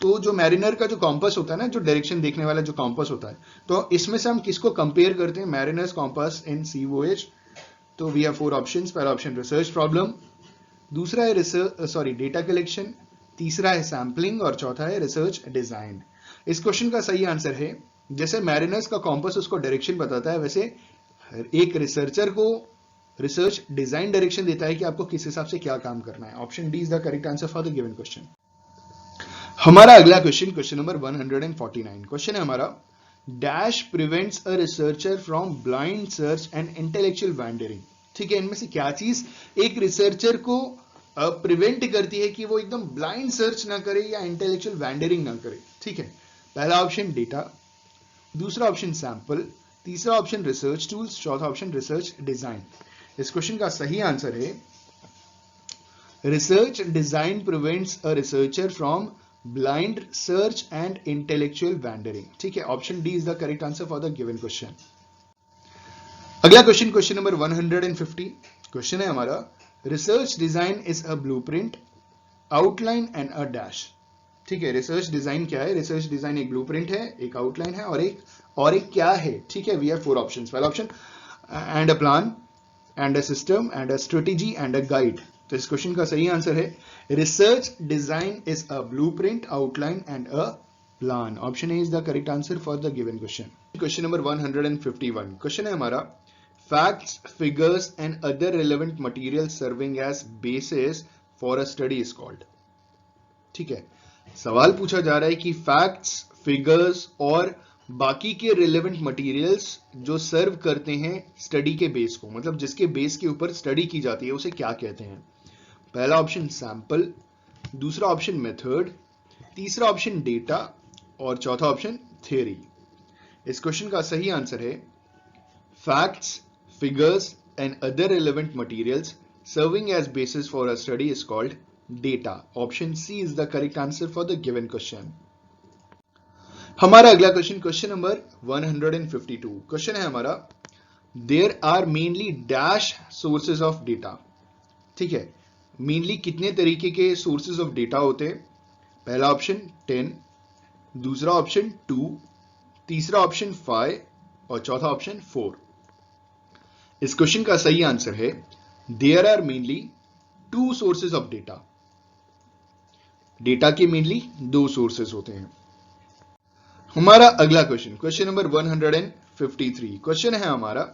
Speaker 2: तो जो मैरिनर का जो कॉम्पास होता है ना, जो डायरेक्शन देखने वाला जो कॉम्पास होता है, तो इसमें से हम किसको कंपेयर करते हैं? Mariners compass in sea voyage. तो वी हैव 4 ऑप्शंस। पहला ऑप्शन रिसर्च प्रॉब्लम, दूसरा है डेटा कलेक्शन, तीसरा है सैम्पलिंग और चौथा है रिसर्च डिजाइन। इस क्वेश्चन का सही आंसर है, जैसे मैरिनर्स का कॉम्पास उसको डायरेक्शन बताता है, वैसे एक रिसर्चर को रिसर्च डिजाइन डायरेक्शन देता है कि आपको किस हिसाब से क्या काम करना है। Option D is the correct answer for the given question. हमारा अगला क्वेश्चन, क्वेश्चन नंबर 149, क्वेश्चन है हमारा, dash prevents a researcher from blind search and intellectual wandering. ठीक है, इनमें से क्या चीज एक रिसर्चर को प्रिवेंट करती है कि वो एकदम ब्लाइंड सर्च ना करे या इंटेलेक्चुअल वैंडरिंग ना करे? ठीक है, पहला ऑप्शन डेटा, दूसरा ऑप्शन सैंपल, तीसरा ऑप्शन रिसर्च टूल्स, चौथा ऑप्शन रिसर्च डिजाइन। इस क्वेश्चन का सही आंसर है research design prevents a researcher from blind search and intellectual wandering. ठीक है, option D is the correct answer for the given question. अगला question, question number 150, question है हमारा, research design is a blueprint, outline and a dash. ठीक है, research design क्या है? Research design एक ब्लूप्रिंट है, एक आउटलाइन है और एक क्या है? ठीक है, वी हैव 4 ऑप्शंस। पहला option and a plan and a system and a strategy and a guide. तो इस क्वेश्चन का सही आंसर है research design is a blueprint, outline and a plan. Option A is the correct answer for the given question. Question number 151, question है हमारा, facts, figures and other relevant materials serving as basis for a study is called। ठीक है, सवाल पूछा जा रहा है कि फैक्ट्स, फिगर्स और बाकी के रिलेवेंट मटेरियल्स जो सर्व करते हैं स्टडी के बेस को, मतलब जिसके बेस के ऊपर स्टडी की जाती है, उसे क्या कहते हैं? पहला ऑप्शन सैंपल, दूसरा ऑप्शन मेथड, तीसरा ऑप्शन डेटा और चौथा ऑप्शन थ्योरी। इस क्वेश्चन का सही आंसर है facts, figures and other relevant materials serving as basis for a study is called data. Option C is the correct answer for the given question. हमारा अगला question, question number 152, question है हमारा, there are mainly dash sources of data. ठीक है, mainly कितने तरीके के sources of data होते हैं? पहला ऑप्शन 10, दूसरा ऑप्शन 2, तीसरा ऑप्शन 5 और चौथा ऑप्शन 4। इस क्वेश्चन का सही आंसर है there are mainly 2 sources of data. Data के मेनली 2 सोर्सेज होते हैं। हमारा अगला क्वेश्चन, क्वेश्चन नंबर 153, क्वेश्चन है हमारा,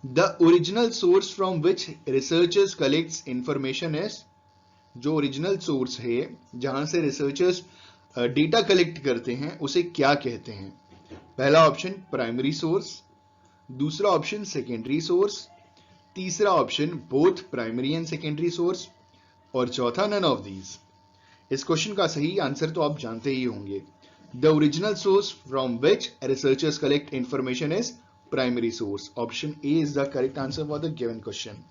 Speaker 2: the original source from which researchers collects information is. जो ओरिजिनल सोर्स है जहां से रिसर्चर्स डेटा कलेक्ट करते हैं उसे क्या कहते हैं? पहला ऑप्शन प्राइमरी सोर्स, दूसरा ऑप्शन सेकेंडरी सोर्स, तीसरा option both primary and secondary source, और चौथा नन ऑफ दीज। इस क्वेश्चन का सही आंसर तो आप जानते ही होंगे। The original source from which researchers collect information is primary source. Option A is the correct answer for the given question.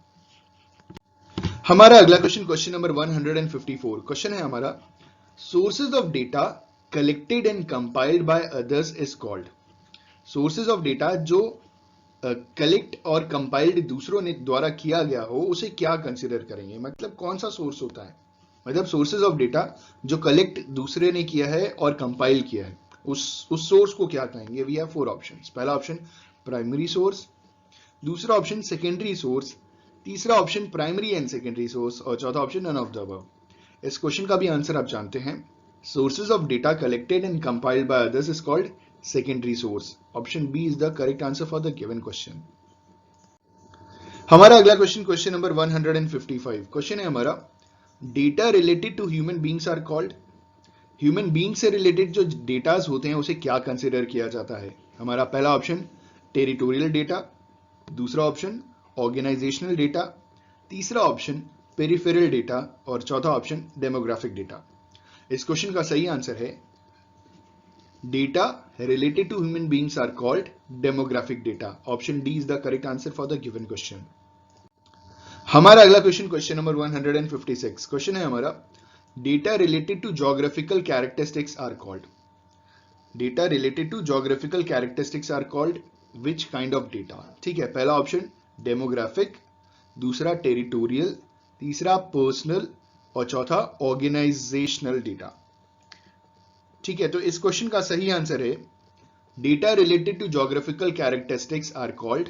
Speaker 2: हमारा अगला क्वेश्चन, क्वेश्चन नंबर 154। क्वेश्चन है हमारा, sources of data collected and compiled by others is called. Sources of data जो collect और compiled दूसरों ने द्वारा किया गया हो उसे क्या कंसिडर करेंगे, मतलब कौन सा सोर्स होता है। मतलब सोर्सेज ऑफ डेटा जो कलेक्ट दूसरे ने किया है और कंपाइल किया है, उस सोर्स को क्या कहेंगे। We have 4 options. पहला ऑप्शन प्राइमरी सोर्स, दूसरा ऑप्शन सेकेंडरी सोर्स, तीसरा option primary and secondary source, और चौथा option none of the above. इस क्वेश्चन का भी आंसर आप जानते हैं। Sources of data collected and compiled by others is called secondary source. Option B is the correct answer for the given question. हमारा अगला क्वेश्चन, क्वेश्चन नंबर 155। क्वेश्चन है हमारा, data related to human beings are called. Human being से related जो datas होते हैं उसे क्या कंसिडर किया जाता है। हमारा पहला ऑप्शन टेरिटोरियल डेटा, दूसरा ऑप्शन ऑर्गेनाइजेशनल डेटा, तीसरा ऑप्शन पेरिफेरल डेटा, और चौथा ऑप्शन डेमोग्राफिक डेटा। इस क्वेश्चन का सही आंसर है data related to human beings are called demographic data. Option D is the correct answer for the given question. हमारा अगला क्वेश्चन, क्वेश्चन नंबर 156। क्वेश्चन है हमारा, data related to geographical characteristics are called. Data related to geographical characteristics are called which kind of data. ठीक है, पहला option demographic, दूसरा territorial, तीसरा personal, और चौथा ऑर्गेनाइजेशनल डेटा। ठीक है, तो इस क्वेश्चन का सही आंसर है data related to geographical characteristics are called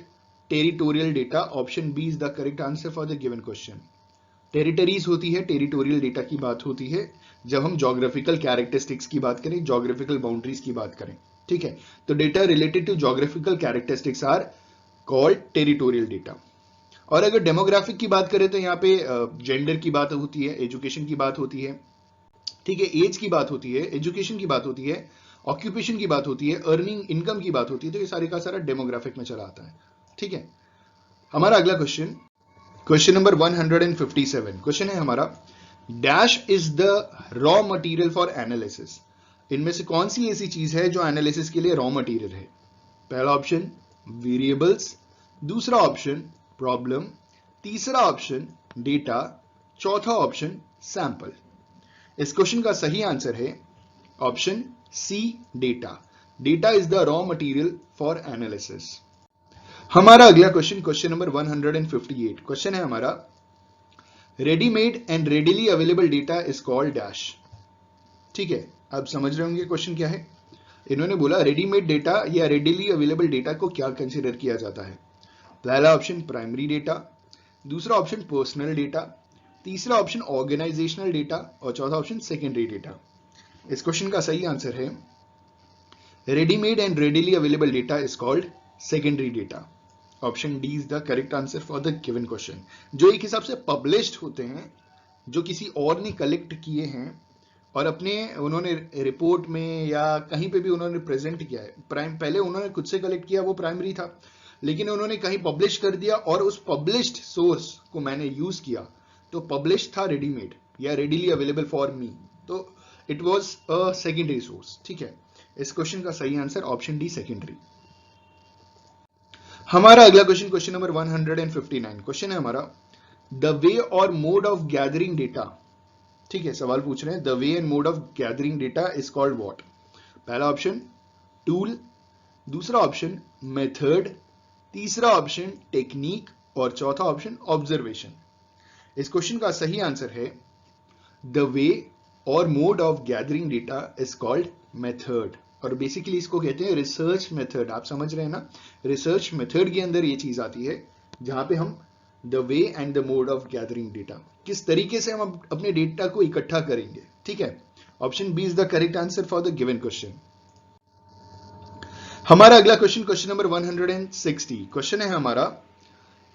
Speaker 2: territorial data. Option B is the correct answer for the given question. Territories होती है, टेरिटोरियल डेटा की बात होती है जब हम ज्योग्राफिकल कैरेक्टरिस्टिक्स की बात करें, ज्योग्राफिकल बाउंड्रीज की बात करें। ठीक है, तो data related to geographical characteristics are called territorial data. और अगर डेमोग्राफिक की बात करें तो यहाँ पे जेंडर की बात होती है, एजुकेशन की बात होती है, ठीक है, एज की बात होती है, एजुकेशन की बात होती है, ऑक्यूपेशन की बात होती है, अर्निंग इनकम की बात होती है। तो ये सारे का सारा डेमोग्राफिक में चला आता है। ठीक है, हमारा अगला क्वेश्चन, क्वेश्चन नंबर 157। क्वेश्चन है हमारा, dash is the raw material for analysis. इनमें से कौन सी ऐसी चीज है जो एनालिसिस के लिए रॉ मटेरियल है। पहला ऑप्शन वेरिएबल्स, दूसरा ऑप्शन प्रॉब्लम, तीसरा ऑप्शन डेटा, चौथा ऑप्शन सैंपल। इस क्वेश्चन का सही आंसर है option C data. Data is the raw material for analysis. हमारा अगला क्वेश्चन, क्वेश्चन नंबर 158। क्वेश्चन है हमारा, readymade and readily available data is called dash. ठीक है, अब समझ रहे होंगे क्वेश्चन क्या है। इन्होंने बोला रेडीमेड डेटा या रेडिली अवेलेबल डेटा को क्या कंसीडर किया जाता है। पहला ऑप्शन प्राइमरी डेटा, दूसरा ऑप्शन पर्सनल डेटा, तीसरा ऑप्शन ऑर्गेनाइजेशनल डेटा, और चौथा ऑप्शन सेकेंडरी डेटा। इस क्वेश्चन का सही आंसर है readymade and readily available data is called secondary data. Option D is the correct answer for the given question. जो एक हिसाब से पब्लिश्ड होते हैं, जो किसी और ने कलेक्ट किए हैं और अपने उन्होंने रिपोर्ट में या कहीं पे भी उन्होंने प्रेजेंट किया है। पहले उन्होंने खुद से कलेक्ट किया, वो प्राइमरी था, लेकिन उन्होंने कहीं पब्लिश कर दिया और उस पब्लिश्ड सोर्स को मैंने यूज किया, तो पब्लिश था रेडीमेड या रेडीली अवेलेबल फॉर मी, तो it was a secondary source. ठीक है, इस क्वेश्चन का सही आंसर ऑप्शन डी सेकेंडरी। हमारा अगला क्वेश्चन, क्वेश्चन नंबर 159। क्वेश्चन है हमारा, द वे और मोड ऑफ गैदरिंग डेटा। ठीक है, सवाल पूछ रहे हैं the way and mode of gathering data is called what. पहला ऑप्शन टूल, दूसरा ऑप्शन मेथड, तीसरा ऑप्शन टेक्निक, और चौथा ऑप्शन ऑब्जर्वेशन। इस क्वेश्चन का सही आंसर है द वे और mode of gathering data is called method. और बेसिकली इसको कहते हैं रिसर्च मेथड। आप समझ रहे हैं ना, रिसर्च मेथड के अंदर ये चीज आती है जहां पे हम the way and the mode of gathering data, किस तरीके से हम अपने डेटा को इकट्ठा करेंगे। ठीक है, option B is the correct answer for the given question. हमारा अगला क्वेश्चन, क्वेश्चन नंबर 160। क्वेश्चन है हमारा,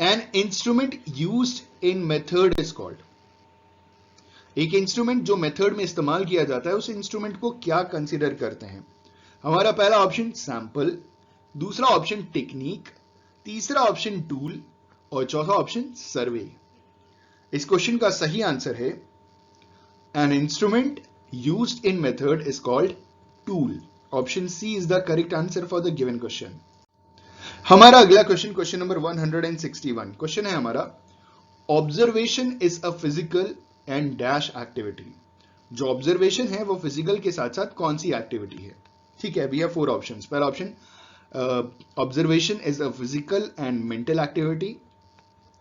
Speaker 2: an instrument used in method is called. एक इंस्ट्रूमेंट जो मेथड में इस्तेमाल किया जाता है उस इंस्ट्रूमेंट को क्या कंसीडर करते हैं। हमारा पहला ऑप्शन सैंपल, दूसरा ऑप्शन टेक्निक, तीसरा ऑप्शन टूल और चौथा ऑप्शन सर्वे। इस क्वेश्चन का सही आंसर है an instrument used in method is called tool. Option C is the correct answer for the given question. हमारा अगला क्वेश्चन, क्वेश्चन नंबर 161, क्वेश्चन है हमारा observation is a physical and dash activity. जो observation है वो physical के साथ साथ कौन सी एक्टिविटी है? ठीक है, वी हैव 4 ऑप्शंस। पहला option observation is a physical and mental activity.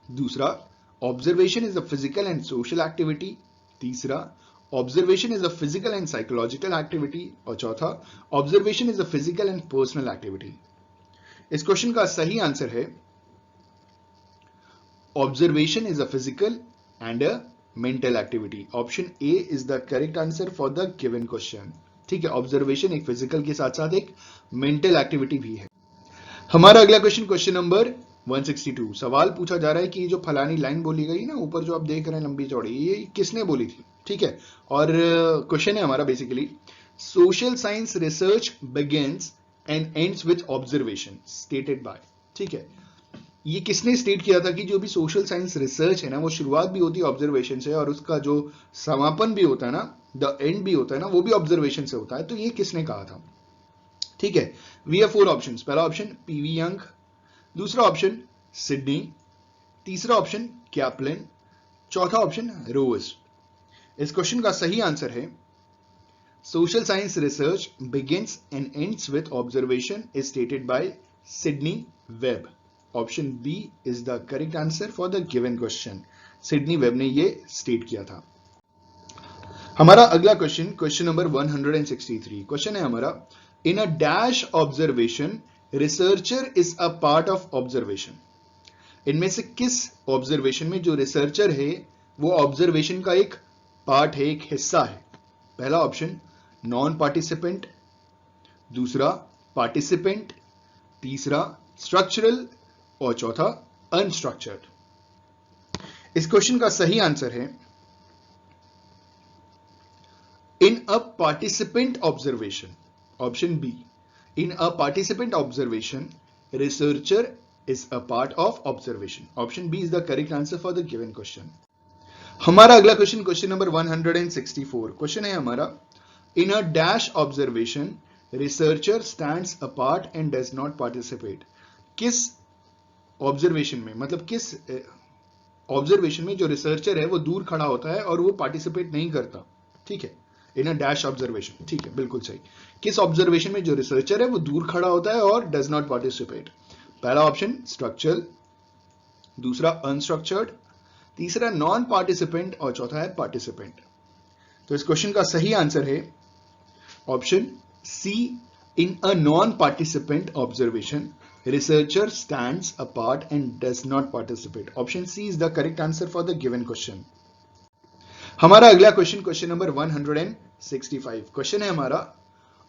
Speaker 2: दूसरा, observation is a physical and social activity. तीसरा, observation is a physical and psychological activity. और चौथा, observation is a physical and personal activity. इस question का सही answer है observation is a physical and a mental activity. Option A is the correct answer for the given question. ठीक है, observation एक physical के साथ साथ एक मेंटल एक्टिविटी भी है। हमारा अगला क्वेश्चन, क्वेश्चन नंबर 162, सवाल पूछा जा रहा है कि ये जो फलानी लाइन बोली गई ना ऊपर जो आप देख रहे हैं लंबी चौड़ी, ये किसने बोली थी? ठीक है, और क्वेश्चन है हमारा basically social science research begins and ends with observation stated by. ठीक है, ये किसने स्टेट किया था कि जो भी सोशल साइंस रिसर्च है ना वो शुरुआत भी होती है ऑब्जर्वेशन से और उसका जो समापन भी होता है ना, द एंड भी होता है ना, वो भी ऑब्जर्वेशन से होता है। तो ये किसने कहा था? ठीक है, वी हैव 4 ऑप्शंस। पहला ऑप्शन पीवी यंग, दूसरा ऑप्शन सिडनी, तीसरा ऑप्शन कैप्लिन, चौथा ऑप्शन रोज। इस क्वेश्चन का सही आंसर है social science research begins and ends with observation is stated by Sidney Webb. Option B is the correct answer for the given question. Sidney Webb ने ये state किया था। हमारा अगला क्वेश्चन, क्वेश्चन नंबर 163, क्वेश्चन है हमारा in a dash observation researcher is a part of observation. इनमें से किस ऑब्जर्वेशन में जो रिसर्चर है वो ऑब्जर्वेशन का एक पार्ट है, एक हिस्सा है? पहला ऑप्शन नॉन पार्टिसिपेंट, दूसरा पार्टिसिपेंट, तीसरा स्ट्रक्चरल और चौथा अनस्ट्रक्चर्ड। इस क्वेश्चन का सही आंसर है in a participant observation. Option B, in a participant observation researcher is a part of observation. Option B is the correct answer for the given question. हमारा अगला question, question number 164, question है हमारा in a dash observation researcher stands apart and does not participate. किस observation में, मतलब किस observation में जो रिसर्चर है वो दूर खड़ा होता है और वो पार्टिसिपेट नहीं करता? ठीक है, इन अ डैश ऑब्जर्वेशन। ठीक है, बिल्कुल सही। किस ऑब्जर्वेशन में जो रिसर्चर है वो दूर खड़ा होता है और डज नॉट पार्टिसिपेट? पहला ऑप्शन स्ट्रक्चरल, दूसरा अनस्ट्रक्चर्ड, तीसरा नॉन पार्टिसिपेंट और चौथा है पार्टिसिपेंट। तो इस क्वेश्चन का सही आंसर है option C, in a non participant observation researcher stands apart and does not participate. Option C is the correct answer for the given question. हमारा अगला क्वेश्चन, क्वेश्चन नंबर 165, क्वेश्चन है हमारा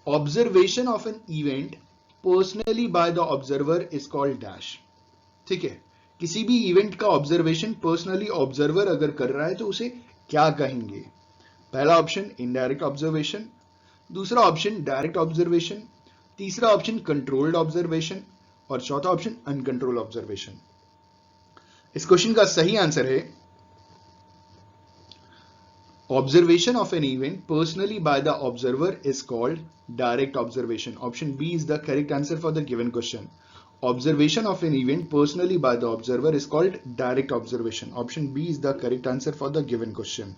Speaker 2: observation of an event personally by the observer is called dash. ठीक है, किसी भी event का observation personally observer अगर कर रहा है तो उसे क्या कहेंगे? पहला ऑप्शन इनडायरेक्ट ऑब्जर्वेशन, दूसरा ऑप्शन डायरेक्ट ऑब्जर्वेशन, तीसरा ऑप्शन कंट्रोल्ड ऑब्जर्वेशन और चौथा ऑप्शन अनकंट्रोल्ड ऑब्जर्वेशन। इस क्वेश्चन का सही आंसर है observation of an event personally by the observer is called direct observation. Option B is the correct answer for the given question. Observation of an event personally by the observer is called direct observation. Option B is the correct answer for the given question.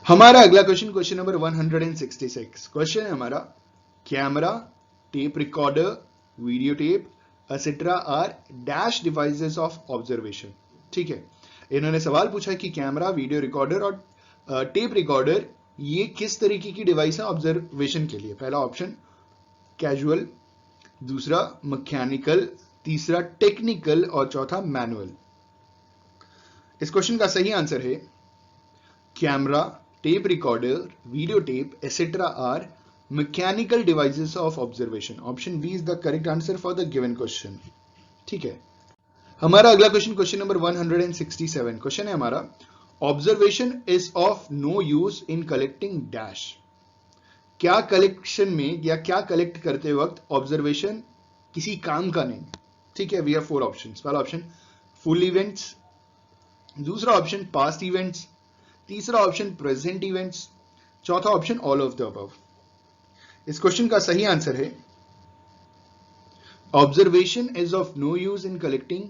Speaker 2: हमारा अगला question, question number 166, question है हमारा camera, tape recorder, video tape etcetera are dash devices of observation. ठीक है, इन्होंने सवाल पूछा कि कैमरा, वीडियो रिकॉर्डर और टेप रिकॉर्डर ये किस तरीके की डिवाइस है ऑब्जर्वेशन के लिए? पहला ऑप्शन कैजुअल, दूसरा मैकेनिकल, तीसरा टेक्निकल और चौथा मैनुअल। इस क्वेश्चन का सही आंसर है camera, tape recorder, video tape etcetera are mechanical devices of observation. Option B is the correct answer for the given question. ठीक है, हमारा अगला क्वेश्चन, क्वेश्चन नंबर 167, क्वेश्चन है हमारा observation is of no use in collecting dash. क्या collection में या क्या कलेक्ट करते वक्त ऑब्जर्वेशन किसी काम का नहीं? ठीक है, वी हैव 4 ऑप्शंस। पहला ऑप्शन फुल इवेंट्स, दूसरा ऑप्शन पास्ट इवेंट्स, तीसरा ऑप्शन प्रेजेंट इवेंट्स, चौथा option all of the above. इस क्वेश्चन का सही आंसर है observation is of no use in collecting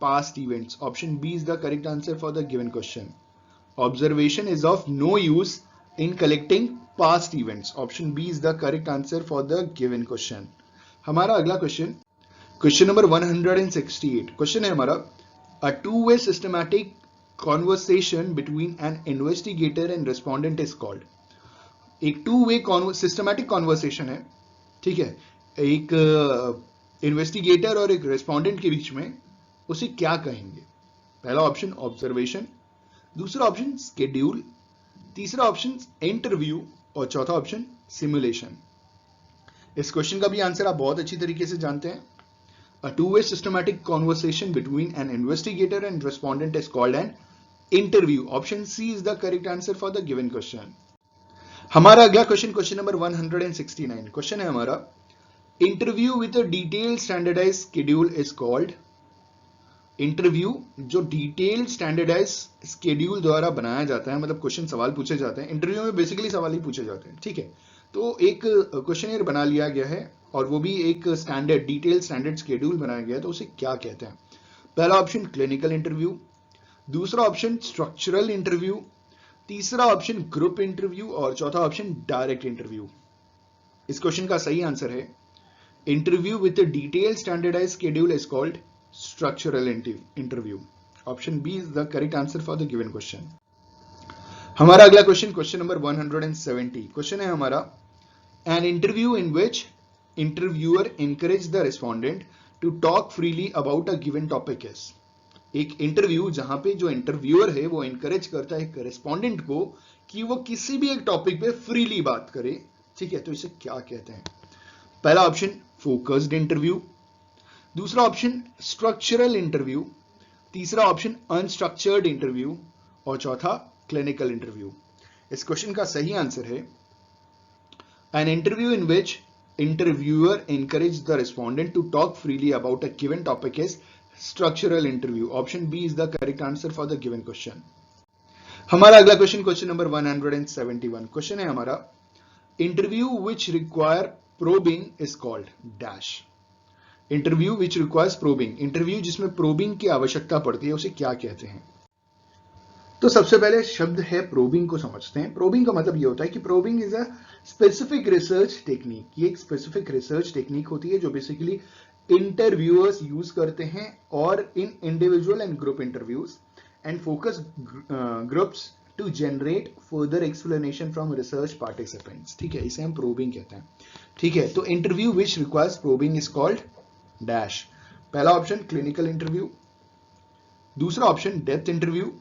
Speaker 2: past events. Option B is the correct answer for the given question. Observation is of no use in collecting past events. Option B is the correct answer for the given question. हमारा अगला question number 168। Question है हमारा a two-way systematic conversation between an investigator and respondent is called। एक two way systematic conversation है, ठीक है, एक investigator और एक रेस्पोंडेंट के बीच में, उसे क्या कहेंगे? पहला ऑप्शन ऑब्जर्वेशन, दूसरा ऑप्शन स्केड्यूल, तीसरा ऑप्शन इंटरव्यू और चौथा ऑप्शन सिमुलेशन। इस क्वेश्चन का भी आंसर आप बहुत अच्छी तरीके से जानते हैं। A two-way systematic conversation between an investigator and respondent is called an interview. Option C is the correct answer for the given question. हमारा अगला क्वेश्चन नंबर 169। क्वेश्चन है हमारा interview with a detailed standardised schedule is called. Interview जो detailed standardised schedule द्वारा बनाया जाता है, मतलब क्वेश्चन सवाल पूछे जाते हैं, इंटरव्यू में बेसिकली सवाल ही पूछे जाते हैं, ठीक है। तो एक क्वेश्चनियर बना लिया गया है और वो भी एक स्टैंडर्ड डिटेल स्टैंडर्ड शेड्यूल बनाया गया है, तो उसे क्या कहते हैं? पहला ऑप्शन क्लिनिकल इंटरव्यू, दूसरा ऑप्शन स्ट्रक्चरल इंटरव्यू, तीसरा ऑप्शन ग्रुप इंटरव्यू और चौथा ऑप्शन डायरेक्ट इंटरव्यू। इस क्वेश्चन का सही आंसर है interview with a detail standardised schedule is called structural interview. Option B is the correct answer for the given question. हमारा अगला question number 170। Question है हमारा an interview in which interviewer encourage the respondent to talk freely about a given topic is। एक interview जहां पे जो interviewer है वो इंकरेज करता है रेस्पोंडेंट को कि वो किसी भी एक टॉपिक पे फ्रीली बात करे, ठीक है, तो इसे क्या कहते हैं? पहला ऑप्शन फोकस्ड इंटरव्यू, दूसरा ऑप्शन स्ट्रक्चरल इंटरव्यू, तीसरा ऑप्शन अनस्ट्रक्चर्ड इंटरव्यू और चौथा क्लिनिकल इंटरव्यू। इस क्वेश्चन का सही आंसर है an interview in which interviewer encouraged the respondent to talk freely about a given topic is structural interview. Option B is the correct answer for the given question. हमारा अगला question number 171। Question है हमारा interview which require probing is called dash। Interview which requires probing, interview जिसमें probing की आवश्यकता पड़ती है, उसे क्या कहते हैं? तो सबसे पहले शब्द है प्रोबिंग को समझते हैं। प्रोबिंग का मतलब ये होता है कि probing is a specific research technique. ये एक स्पेसिफिक रिसर्च टेक्निक होती है जो बेसिकली इंटरव्यूअर्स यूज करते हैं और in individual and group interviews and focus groups to generate further explanation from research participants, ठीक है, इसे हम प्रोबिंग कहते हैं, ठीक है। तो interview which requires probing is called dash. पहला ऑप्शन क्लिनिकल इंटरव्यू, दूसरा ऑप्शन डेप्थ इंटरव्यू,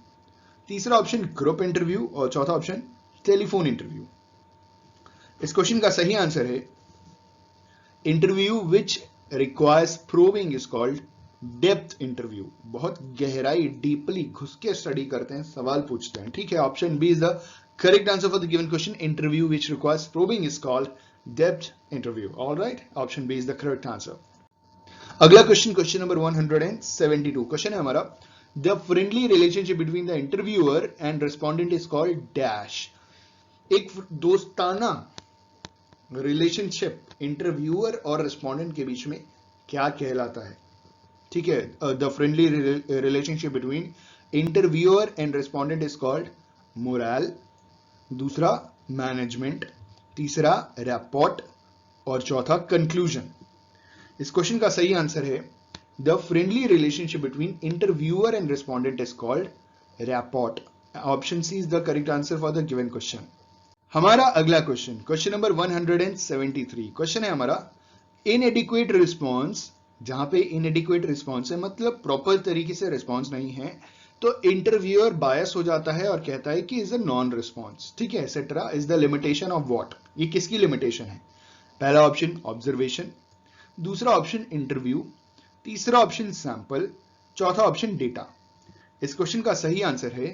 Speaker 2: तीसरा ऑप्शन ग्रुप इंटरव्यू और चौथा ऑप्शन टेलीफोन इंटरव्यू। इस क्वेश्चन का सही आंसर है interview which requires probing is called depth interview. बहुत गहराई डीपली घुस के स्टडी करते हैं, सवाल पूछते हैं, ठीक है। Option B is the correct answer for the given question. Interview which requires probing is called depth interview. Alright, option B is the correct answer. अगला क्वेश्चन नंबर 172। क्वेश्चन है हमारा The friendly relationship between the interviewer and respondent is called dash। एक दोस्ताना relationship interviewer और respondent के बीच में क्या कहलाता है? ठीक है, the friendly relationship between interviewer and respondent is called moral, दूसरा मैनेजमेंट, तीसरा रैपोर्ट और चौथा कंक्लूजन। इस क्वेश्चन का सही आंसर है The friendly relationship between interviewer and respondent is called rapport. Option C is the correct answer for the given question. हमारा अगला क्वेश्चन नंबर 173। क्वेश्चन है हमारा inadequate response। जहां पे inadequate response है मतलब प्रॉपर तरीके से रिस्पॉन्स नहीं है, तो इंटरव्यूअर बायस हो जाता है और कहता है कि इज अ नॉन रिस्पॉन्स, ठीक है, etcetera is the limitation of what. ये किसकी लिमिटेशन है? पहला ऑप्शन ऑब्जर्वेशन, दूसरा ऑप्शन इंटरव्यू, तीसरा ऑप्शन सैंपल, चौथा ऑप्शन डेटा। इस क्वेश्चन का सही आंसर है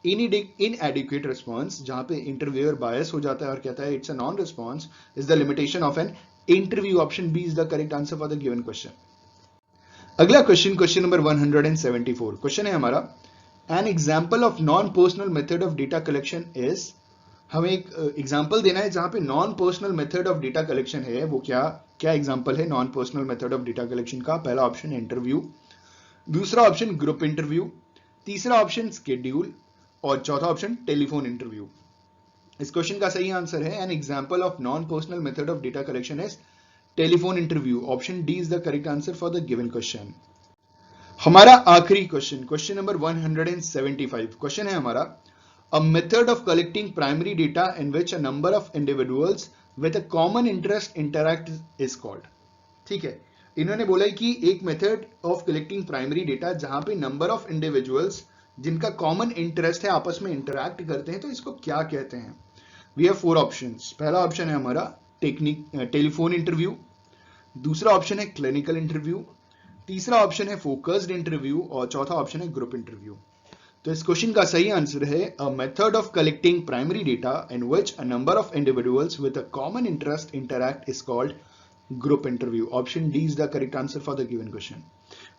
Speaker 2: इनएडिक्वेट रिस्पॉन्स। जहां पे इंटरव्यूअर बायस हो जाता है और कहता है it's a non response is the limitation of an interview. Option B is the correct answer for the given question. अगला क्वेश्चन, क्वेश्चन नंबर 174, क्वेश्चन है हमारा, an example of non personal method of data collection is, हमें एक example देना है जहां पे non personal method of data collection है, वो क्या क्या एग्जाम्पल है non personal method of data collection का। पहला ऑप्शन इंटरव्यू, दूसरा ऑप्शन ग्रुप इंटरव्यू, तीसरा ऑप्शन स्केड्यूल और चौथा ऑप्शन टेलीफोन इंटरव्यू। इस क्वेश्चन का सही आंसर है, N example of non personal method of data collection is telephone interview. Option D is the correct answer for the given question. हमारा आखिरी question, question number 175, question है हमारा, a method of collecting primary data in which a number of individuals with a common interest interact is called। ठीक है, इन्होंने बोला है कि एक method of collecting primary data जहां पे नंबर ऑफ इंडिविजुअल्स जिनका कॉमन इंटरेस्ट है आपस में इंटरैक्ट करते हैं, तो इसको क्या कहते हैं। We have four options. पहला ऑप्शन है हमारा टेलीफोन इंटरव्यू, दूसरा ऑप्शन है क्लिनिकल इंटरव्यू, तीसरा ऑप्शन है फोकस्ड इंटरव्यू और चौथा ऑप्शन है ग्रुप इंटरव्यू। तो इस क्वेश्चन का सही आंसर है, a method of collecting primary data in which a number of individuals with a common interest interact is called group interview. Option D is the correct answer for the given question.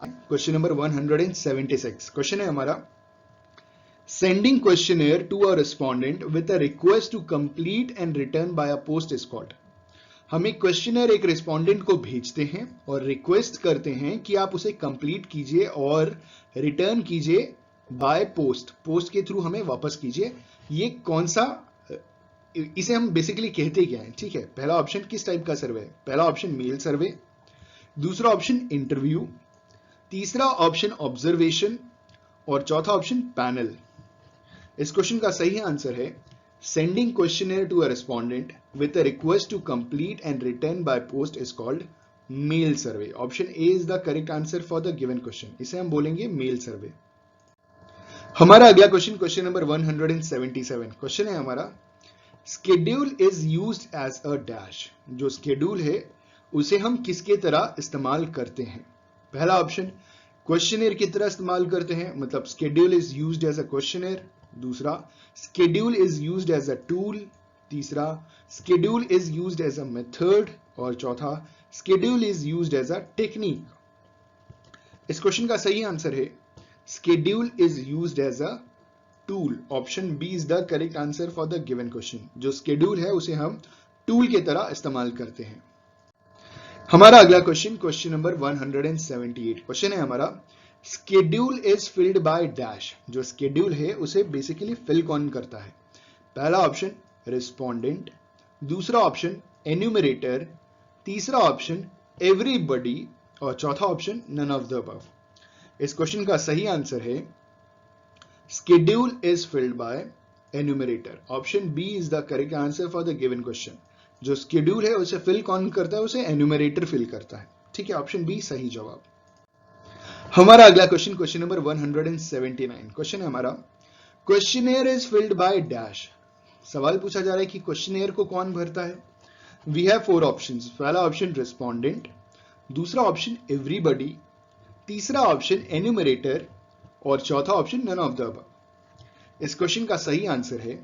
Speaker 2: Question number 176, question है हमारा, sending questionnaire to a respondent with a request to complete and return by a post is called. हम एक questionnaire एक respondent को भेजते हैं और request करते हैं कि आप उसे कंप्लीट कीजिए और रिटर्न कीजिए बाय पोस्ट, पोस्ट के थ्रू हमें वापस कीजिए। ये कौन सा, इसे हम बेसिकली कहते क्या है। ठीक है, पहला ऑप्शन किस टाइप का सर्वे है, पहला ऑप्शन मेल सर्वे, दूसरा ऑप्शन इंटरव्यू, तीसरा ऑप्शन ऑब्जर्वेशन और चौथा ऑप्शन पैनल। इस क्वेश्चन का सही आंसर है, sending questionnaire to a respondent with a request to complete and return by post is called mail survey। Option A is the correct answer for the given question। इसे हम बोलेंगे mail सर्वे। हमारा अगला question, question number 177, question है हमारा, schedule is used as a dash। जो schedule है उसे हम किसके तरह इस्तेमाल करते हैं। पहला ऑप्शन क्वेश्चनेयर की तरह इस्तेमाल करते हैं, मतलब schedule is used as a questionnaire, दूसरा schedule is used as a tool, तीसरा schedule is used as a method और चौथा schedule is used as a technique। इस क्वेश्चन का सही आंसर है, schedule is used as a tool। Option B is the correct answer for the given question. जो schedule है उसे हम टूल की तरह इस्तेमाल करते हैं। हमारा अगला क्वेश्चन, क्वेश्चन नंबर 178, क्वेश्चन है हमारा, schedule is filled by dash. जो स्केड्यूल है उसे बेसिकली फिल कौन करता है। पहला ऑप्शन रिस्पोंडेंट, दूसरा ऑप्शन एन्यूमरेटर, तीसरा ऑप्शन एवरीबॉडी और चौथा option none of the above. इस क्वेश्चन का सही आंसर है, schedule is filled by enumerator. Option B is the correct answer for the given question. जो स्केड्यूल है उसे फिल कौन करता है, उसे एन्यूमरेटर फिल करता है। ठीक है, ऑप्शन बी सही जवाब। हमारा अगला क्वेश्चन, क्वेश्चन नंबर 179, क्वेश्चन है हमारा, questionnaire is filled by dash. सवाल पूछा जा रहा है कि क्वेश्चनेयर को कौन भरता है। We have four options. पहला ऑप्शन रिस्पोंडेंट, दूसरा ऑप्शन एवरीबॉडी, तीसरा ऑप्शन एन्यूमरेटर और चौथा option none of the above. इस क्वेश्चन का सही आंसर है,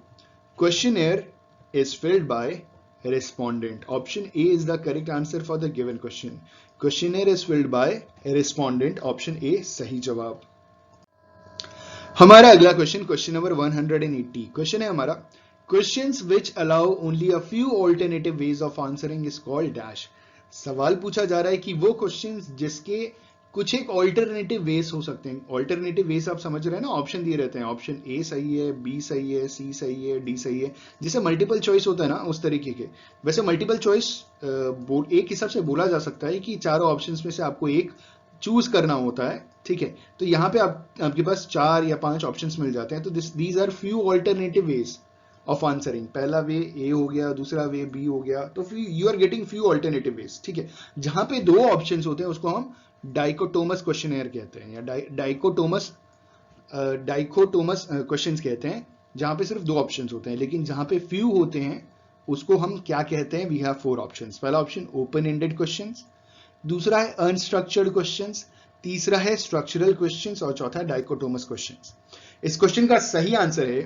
Speaker 2: questionnaire is filled by respondent। Option A is the correct answer for the given question। Questionnaire is filled by a respondent। Option A सही जवाब। हमारा अगला क्वेश्चन, क्वेश्चन नंबर 180, क्वेश्चन है हमारा, questions which allow only a few alternative ways of answering is called dash। सवाल पूछा जा रहा है कि वो क्वेश्चंस जिसके कुछ एक ऑल्टरनेटिव वेज हो सकते हैं। ऑल्टरनेटिव वेज आप समझ रहे हैं ना, ऑप्शन दिए रहते हैं, ऑप्शन ए सही है, बी सही है, सी सही है, डी सही है, जिसे मल्टीपल चॉइस होता है ना उस तरीके के। वैसे मल्टीपल चॉइस एक हिसाब से बोला जा सकता है कि चारों ऑप्शंस में से आपको एक चूज करना होता है। ठीक है, तो यहाँ पे आपके पास 4 या 5 ऑप्शंस मिल जाते हैं। तो these are few alternative ways of answering. पहला वे ए हो गया, दूसरा वे बी हो गया, तो you are getting few alternative ways. ठीक है, जहां पे 2 ऑप्शंस होते हैं उसको हम डाइकोटोमस क्वेश्चनेयर कहते हैं, या डाइकोटोमस क्वेश्चंस कहते हैं, जहां पे सिर्फ 2 ऑप्शंस होते हैं। लेकिन जहां पे फ्यू होते हैं उसको हम क्या कहते हैं। We have 4 options. पहला ऑप्शन ओपन एंडेड क्वेश्चंस, दूसरा है अनस्ट्रक्चर्ड क्वेश्चंस, तीसरा है स्ट्रक्चरल क्वेश्चंस और चौथा है डाइकोटोमस क्वेश्चंस। इस क्वेश्चन का सही आंसर है,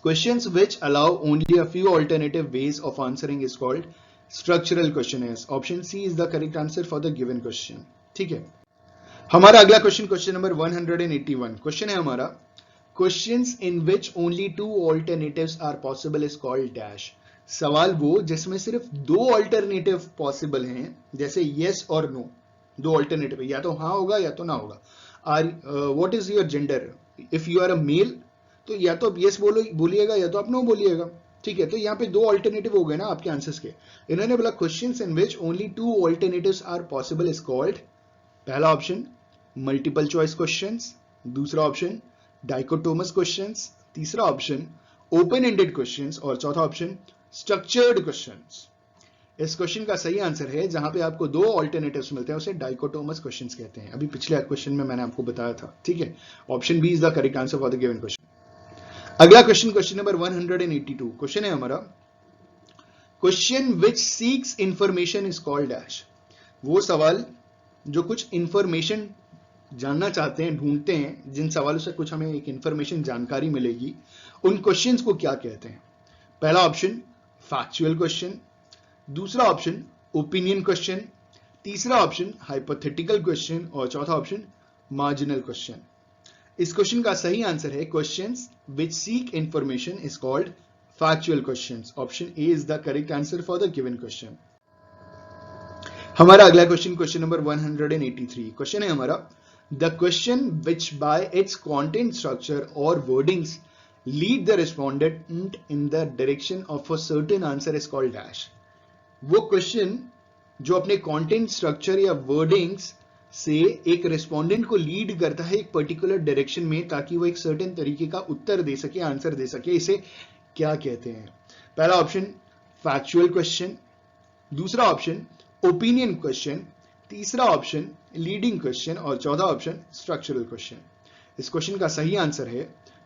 Speaker 2: questions which allow only a few alternative ways of answering is called structural questionnaires। Option C is the correct answer for the given question। ठीक है, हमारा अगला क्वेश्चन, क्वेश्चन नंबर 181, क्वेश्चन है हमारा, questions in which only two alternatives are possible is called dash. सवाल वो जिसमें सिर्फ दो ऑल्टरनेटिव पॉसिबल हैं, जैसे यस और नो, दो ऑल्टरनेटिव, या तो हाँ होगा या तो ना होगा। Or what is your gender, if you are a male तो या तो यस बोलिएगा या तो आप नो बोलिएगा, ठीक है। तो यहाँ पे दो ऑल्टरनेटिव हो गए ना आपके आंसर्स के। इन्होंने बोला questions in which only two alternatives are possible is called, पहला ऑप्शन मल्टीपल चॉइस क्वेश्चंस, दूसरा ऑप्शन डाइकोटोमस क्वेश्चंस, तीसरा ऑप्शन ओपन एंडेड क्वेश्चंस और चौथा ऑप्शन स्ट्रक्चर्ड क्वेश्चंस। इस क्वेश्चन का सही आंसर है, जहां पे आपको दो ऑल्टरनेटिव्स मिलते हैं, उसे डाइकोटोमस क्वेश्चंस कहते हैं। अभी पिछले क्वेश्चन में मैंने आपको बताया था, ठीक है। Option B is the correct answer for the given question. अगला क्वेश्चन, क्वेश्चन नंबर 182, क्वेश्चन है हमारा, question which seeks information is called dash. वो सवाल जो कुछ इंफॉर्मेशन जानना चाहते हैं, ढूंढते हैं, जिन सवालों से कुछ हमें एक इंफॉर्मेशन जानकारी मिलेगी, उन क्वेश्चंस को क्या कहते हैं। पहला ऑप्शन फैक्चुअल क्वेश्चन, दूसरा ऑप्शन ओपिनियन क्वेश्चन, तीसरा ऑप्शन हाइपोथेटिकल क्वेश्चन और चौथा ऑप्शन मार्जिनल क्वेश्चन। इस क्वेश्चन का सही आंसर है questions which seek information is called factual questions. Option A is the correct answer for the given question. हमारा अगला क्वेश्चन, क्वेश्चन नंबर 183, क्वेश्चन है हमारा, the question which by its content structure और wordings lead the respondent in the direction of a certain answer is called dash. वो question जो अपने content structure या wordings से एक रिस्पोंडेंट को लीड करता है एक पर्टिकुलर डायरेक्शन में, ताकि वो एक सर्टेन तरीके का उत्तर दे सके, आंसर दे सके, इसे क्या कहते हैं। पहला ऑप्शन फैक्चुअल क्वेश्चन, दूसरा ऑप्शन ओपिनियन क्वेश्चन, तीसरा ऑप्शन लीडिंग क्वेश्चन और चौथा ऑप्शन स्ट्रक्चरल क्वेश्चन। इस क्वेश्चन का सही आंसर है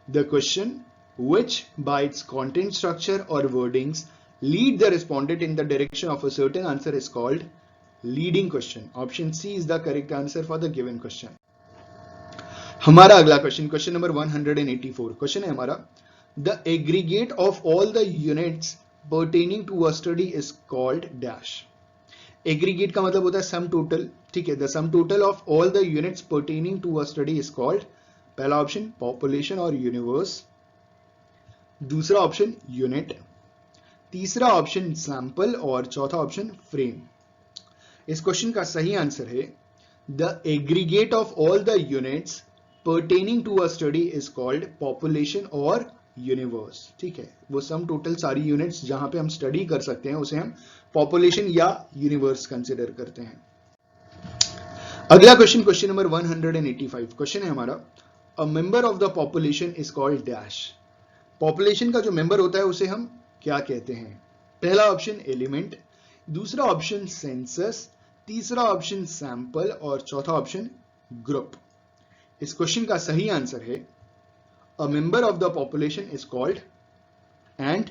Speaker 2: the question which by its content structure or wordings lead the respondent in the direction of a certain answer is called leading question. Option C is the correct answer for the given question. हमारा अगला question, question number 184, question है हमारा, the aggregate of all the units pertaining to a study is called dash. Aggregate का मतलब होता है sum total, ठीक है। The sum total of all the units pertaining to a study is called, पहला option population और universe, दूसरा option unit, तीसरा ऑप्शन सैंपल और चौथा ऑप्शन फ्रेम। इस क्वेश्चन का सही आंसर है the aggregate of all the units pertaining to a study is called population और यूनिवर्स, ठीक है। वो सम टोटल सारी यूनिट्स जहां पे हम स्टडी कर सकते हैं उसे हम पॉपुलेशन या यूनिवर्स कंसिडर करते हैं। अगला क्वेश्चन, क्वेश्चन नंबर 185, क्वेश्चन है हमारा, a member of the population is called dash. Population का जो मेंबर होता है उसे हम क्या कहते हैं। पहला ऑप्शन एलिमेंट, दूसरा ऑप्शन सेंसस, तीसरा ऑप्शन सैंपल और चौथा ऑप्शन ग्रुप। इस क्वेश्चन का सही आंसर है a member of the population is called and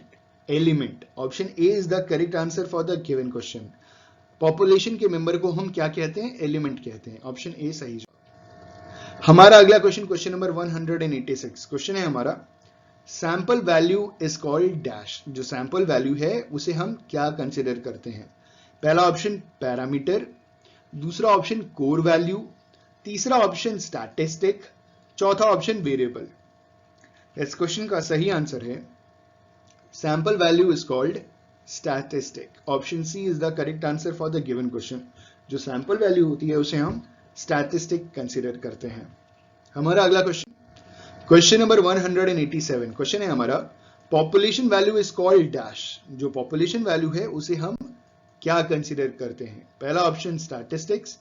Speaker 2: element. Option A is the correct answer for the given question. Population के मेंबर को हम क्या कहते हैं, एलिमेंट कहते हैं। ऑप्शन ए सही जवाब। हमारा अगला क्वेश्चन, क्वेश्चन नंबर 186, क्वेश्चन है हमारा, sample value is called dash. जो सैंपल वैल्यू है उसे हम क्या कंसिडर करते हैं। पहला ऑप्शन पैरामीटर, दूसरा ऑप्शन कोर वैल्यू, तीसरा ऑप्शन स्टैटिस्टिक, चौथा ऑप्शन वेरिएबल। इस क्वेश्चन का सही आंसर है sample value is called statistic. Option C is the correct answer for the given question. जो सैंपल वैल्यू होती है उसे हम स्टैटिस्टिक कंसिडर करते हैं। हमारा अगला क्वेश्चन, क्वेश्चन नंबर 187, क्वेश्चन है हमारा, population value is called dash. जो पॉपुलेशन वैल्यू है उसे हम क्या कंसिडर करते हैं। पहला ऑप्शन स्टैटिस्टिक्स,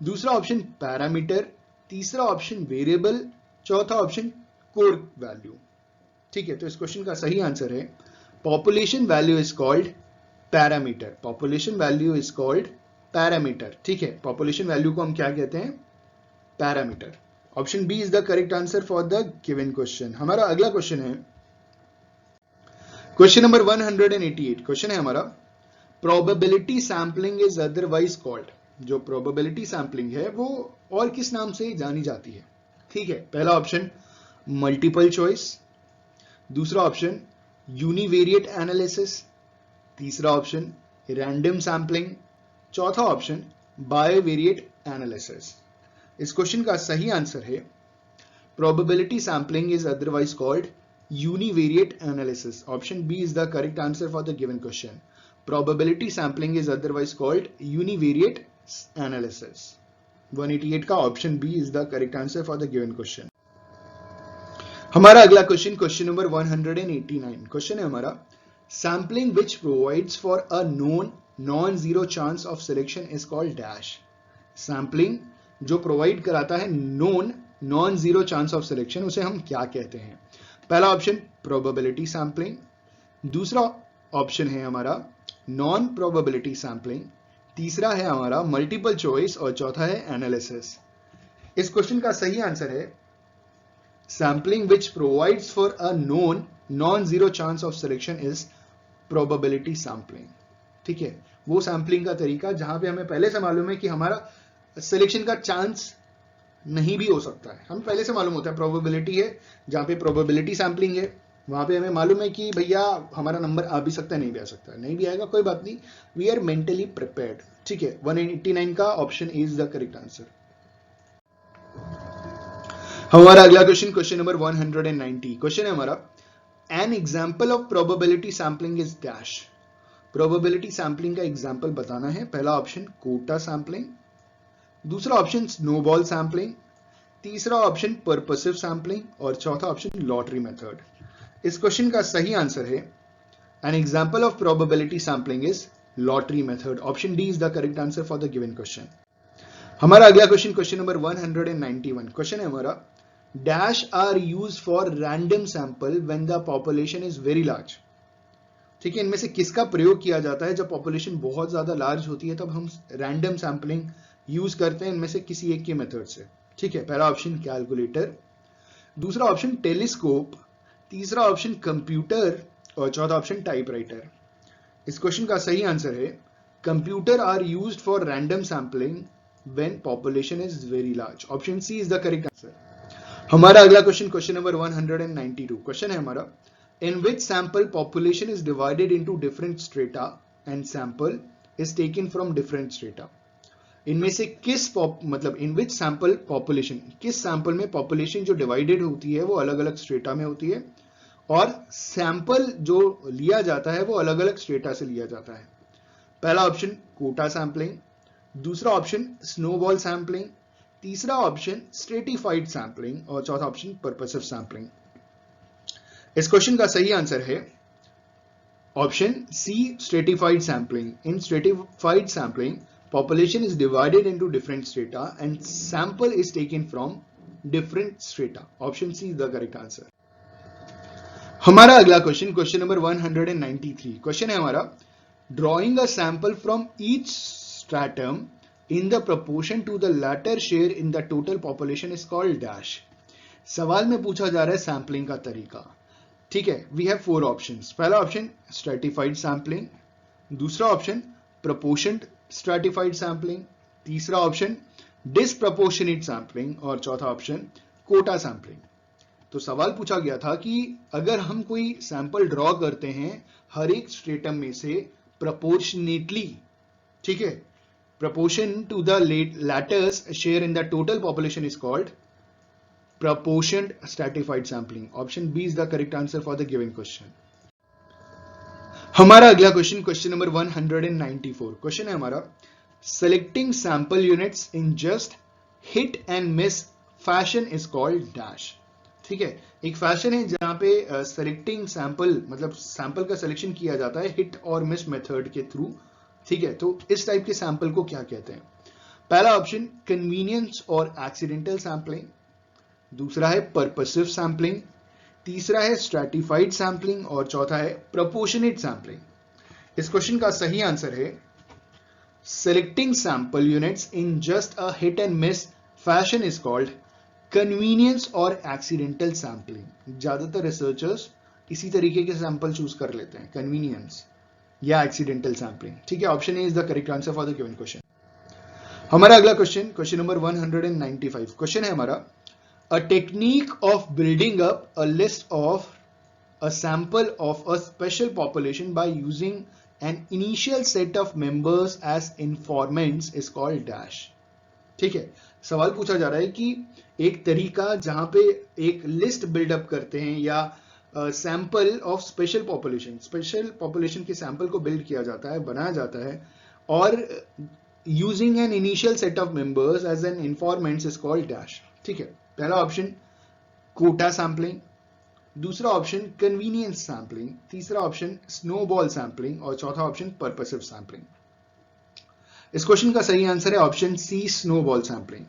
Speaker 2: दूसरा ऑप्शन पैरामीटर, तीसरा ऑप्शन वेरिएबल, चौथा ऑप्शन कोर वैल्यू, ठीक है। तो इस क्वेश्चन का सही आंसर है population value is called parameter. Population value is called parameter, ठीक है। पॉपुलेशन वैल्यू को हम क्या कहते हैं, parameter. Option B is the correct answer for the given question. हमारा अगला क्वेश्चन है क्वेश्चन नंबर 188, क्वेश्चन है हमारा, probability sampling is otherwise called. जो प्रोबेबिलिटी सैंपलिंग है वो और किस नाम से जानी जाती है, ठीक है। पहला ऑप्शन मल्टीपल चॉइस, दूसरा ऑप्शन यूनिवेरिएट एनालिसिस, तीसरा ऑप्शन रैंडम सैंपलिंग, चौथा ऑप्शन बायोवेरिएट एनालिसिस। इस क्वेश्चन का सही आंसर है probability sampling is otherwise called univariate analysis. Option B is the correct answer for the given question. Probability sampling is otherwise called univariate analysis. 188 का option B is the correct answer for the given question. हमारा अगला question, question number 189। Question है हमारा, sampling which provides for a known non zero chance of selection is called dash. Sampling जो provide कराता है known non zero chance of selection, उसे हम क्या कहते हैं? पहला ऑप्शन प्रोबेबिलिटी सैम्पलिंग, दूसरा ऑप्शन है हमारा नॉन प्रोबेबिलिटी सैम्पलिंग, तीसरा है हमारा मल्टीपल चॉइस और चौथा है एनालिसिस। इस क्वेश्चन का सही आंसर है sampling which provides for a known non zero chance of selection is probability sampling. ठीक है, वो सैम्पलिंग का तरीका जहां पे हमें पहले से मालूम है कि हमारा सिलेक्शन का चांस नहीं भी हो सकता है, हमें पहले से मालूम होता है प्रोबेबिलिटी है, जहां पे प्रोबेबिलिटी सैम्पलिंग है वहां पे हमें मालूम है कि भैया हमारा नंबर आ भी सकता है, नहीं भी आ सकता है, नहीं भी आएगा कोई बात नहीं, वी आर मेंटली प्रिपेयर्ड। ठीक है, 189 का option is the correct answer. हमारा अगला क्वेश्चन, क्वेश्चन नंबर 190। क्वेश्चन है हमारा, an example of probability sampling is dash. Probability sampling का एग्जाम्पल बताना है। पहला ऑप्शन कोटा सैम्पलिंग, दूसरा ऑप्शन स्नोबॉल सैम्पलिंग, तीसरा ऑप्शन पर्पसिव सैम्पलिंग और चौथा ऑप्शन लॉटरी मेथड। इस क्वेश्चन का सही आंसर है N example of probability sampling is lottery method. Option D is the correct answer for the given question. हमारा अगला क्वेश्चन, क्वेश्चन नंबर 191। क्वेश्चन है हमारा, dash are use for random sample when the population is very large. ठीक है, इनमें से किसका प्रयोग किया जाता है जब पॉपुलेशन बहुत ज्यादा लार्ज होती है, तब हम रैंडम सैंपलिंग यूज करते हैं इनमें से किसी एक के मेथड से। ठीक है, पहला ऑप्शन कैलकुलेटर, दूसरा ऑप्शन टेलीस्कोप, तीसरा ऑप्शन कंप्यूटर और चौथा ऑप्शन टाइपराइटर। इस क्वेश्चन का सही आंसर है computer are used for random sampling when population is very large. Option C is the correct answer. हमारा अगला क्वेश्चन, क्वेश्चन नंबर 192। क्वेश्चन है हमारा, in which sample population is divided into different strata and sample is taken from different strata। इनमें से किस मतलब इन विच sample population, किस sample में पॉपुलेशन जो डिवाइडेड होती है वो अलग अलग स्ट्रेटा में होती है और सैंपल जो लिया जाता है वो अलग अलग स्ट्रेटा से लिया जाता है। पहला ऑप्शन कोटा सैंपलिंग, दूसरा ऑप्शन स्नोबॉल सैंपलिंग, तीसरा ऑप्शन स्ट्रेटिफाइड सैंपलिंग और चौथा ऑप्शन पर्पसिव सैंपलिंग। इस क्वेश्चन का सही आंसर है option C stratified sampling. In stratified sampling population is divided into different strata and sample is taken from different strata। option C is the correct answer। हमारा अगला question, question number 193। Question है हमारा, drawing a sample from each stratum in the proportion to the latter share in the total population is called dash। सवाल में पूछा जा रहा है सैंपलिंग का तरीका। ठीक है, वी हैव 4 ऑप्शंस। पहला ऑप्शन स्ट्रेटिफाइड सैंपलिंग, दूसरा ऑप्शन प्रोपोर्शनड स्ट्रैटिफाइड सैंपलिंग, तीसरा ऑप्शन डिसप्रपोर्शनेट सैंपलिंग और चौथा ऑप्शन कोटा सैंपलिंग। तो सवाल पूछा गया था कि अगर हम कोई सैंपल ड्रॉ करते हैं हर एक स्ट्रेटम में से प्रोपोर्शनेटली, ठीक है, proportion to the latter's share in the total population is called proportioned stratified sampling। option B is the correct answer for the given question। हमारा अगला क्वेश्चन, क्वेश्चन नंबर 194। क्वेश्चन है हमारा, selecting sample units in just hit and miss fashion is called dash। ठीक है, एक fashion है जहां पे सेलेक्टिंग सैंपल मतलब सैंपल का सिलेक्शन किया जाता है हिट और मिस मेथड के थ्रू। ठीक है, तो इस टाइप के सैंपल को क्या कहते हैं? पहला ऑप्शन कन्वीनियंस और एक्सीडेंटल सैंपलिंग, दूसरा है पर्पसिव सैंपलिंग, तीसरा है स्ट्रैटिफाइड सैंपलिंग और चौथा है प्रोपोर्शनेट सैंपलिंग। इस क्वेश्चन का सही आंसर है selecting sample units in just a hit and miss fashion is called convenience और एक्सीडेंटल सैंपलिंग। ज्यादातर रिसर्चर्स इसी तरीके के सैंपल चूज कर लेते हैं, कन्वीनियंस या एक्सीडेंटल सैंपलिंग। ठीक है, option A is the correct answer for the given question. हमारा अगला क्वेश्चन, क्वेश्चन नंबर 195। क्वेश्चन है हमारा, a technique of building up a list of a sample of a special population by using an initial set of members as informants is called dash। ठीक है, सवाल पूछा जा रहा है कि एक तरीका जहां पे एक लिस्ट बिल्डअप करते हैं या सैंपल ऑफ स्पेशल पॉपुलेशन के सैंपल को बिल्ड किया जाता है, बनाया जाता है, और using an initial set of members as an informants is called dash. ठीक है, पहला ऑप्शन कोटा सैम्पलिंग, दूसरा ऑप्शन कन्वीनियंस सैम्पलिंग, तीसरा ऑप्शन स्नोबॉल सैम्पलिंग और चौथा ऑप्शन पर्पसिव सैम्पलिंग। इस क्वेश्चन का सही आंसर है ऑप्शन सी, स्नोबॉल सैम्पलिंग।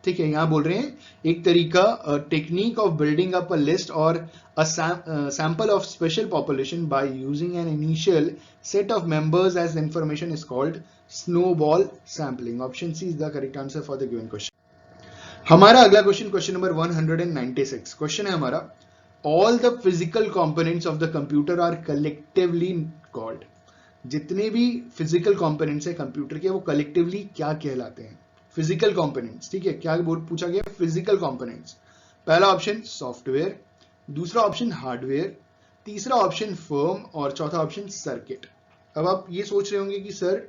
Speaker 2: ठीक है, यहां बोल रहे हैं एक तरीका, technique of building up a list और a sample of special population by using an initial set of members as information is called snowball sampling. Option C is the correct answer for the given question. हमारा अगला question, question number 196, question है हमारा, all the physical components of the computer are collectively called. जितने भी physical components है computer के, वो collectively क्या कहलाते हैं? Physical components. ठीक है, क्या पूछा गया? Physical components. पहला ऑप्शन सॉफ्टवेयर, दूसरा ऑप्शन हार्डवेयर, तीसरा ऑप्शन फर्म और चौथा ऑप्शन सर्किट। अब आप ये सोच रहे होंगे कि सर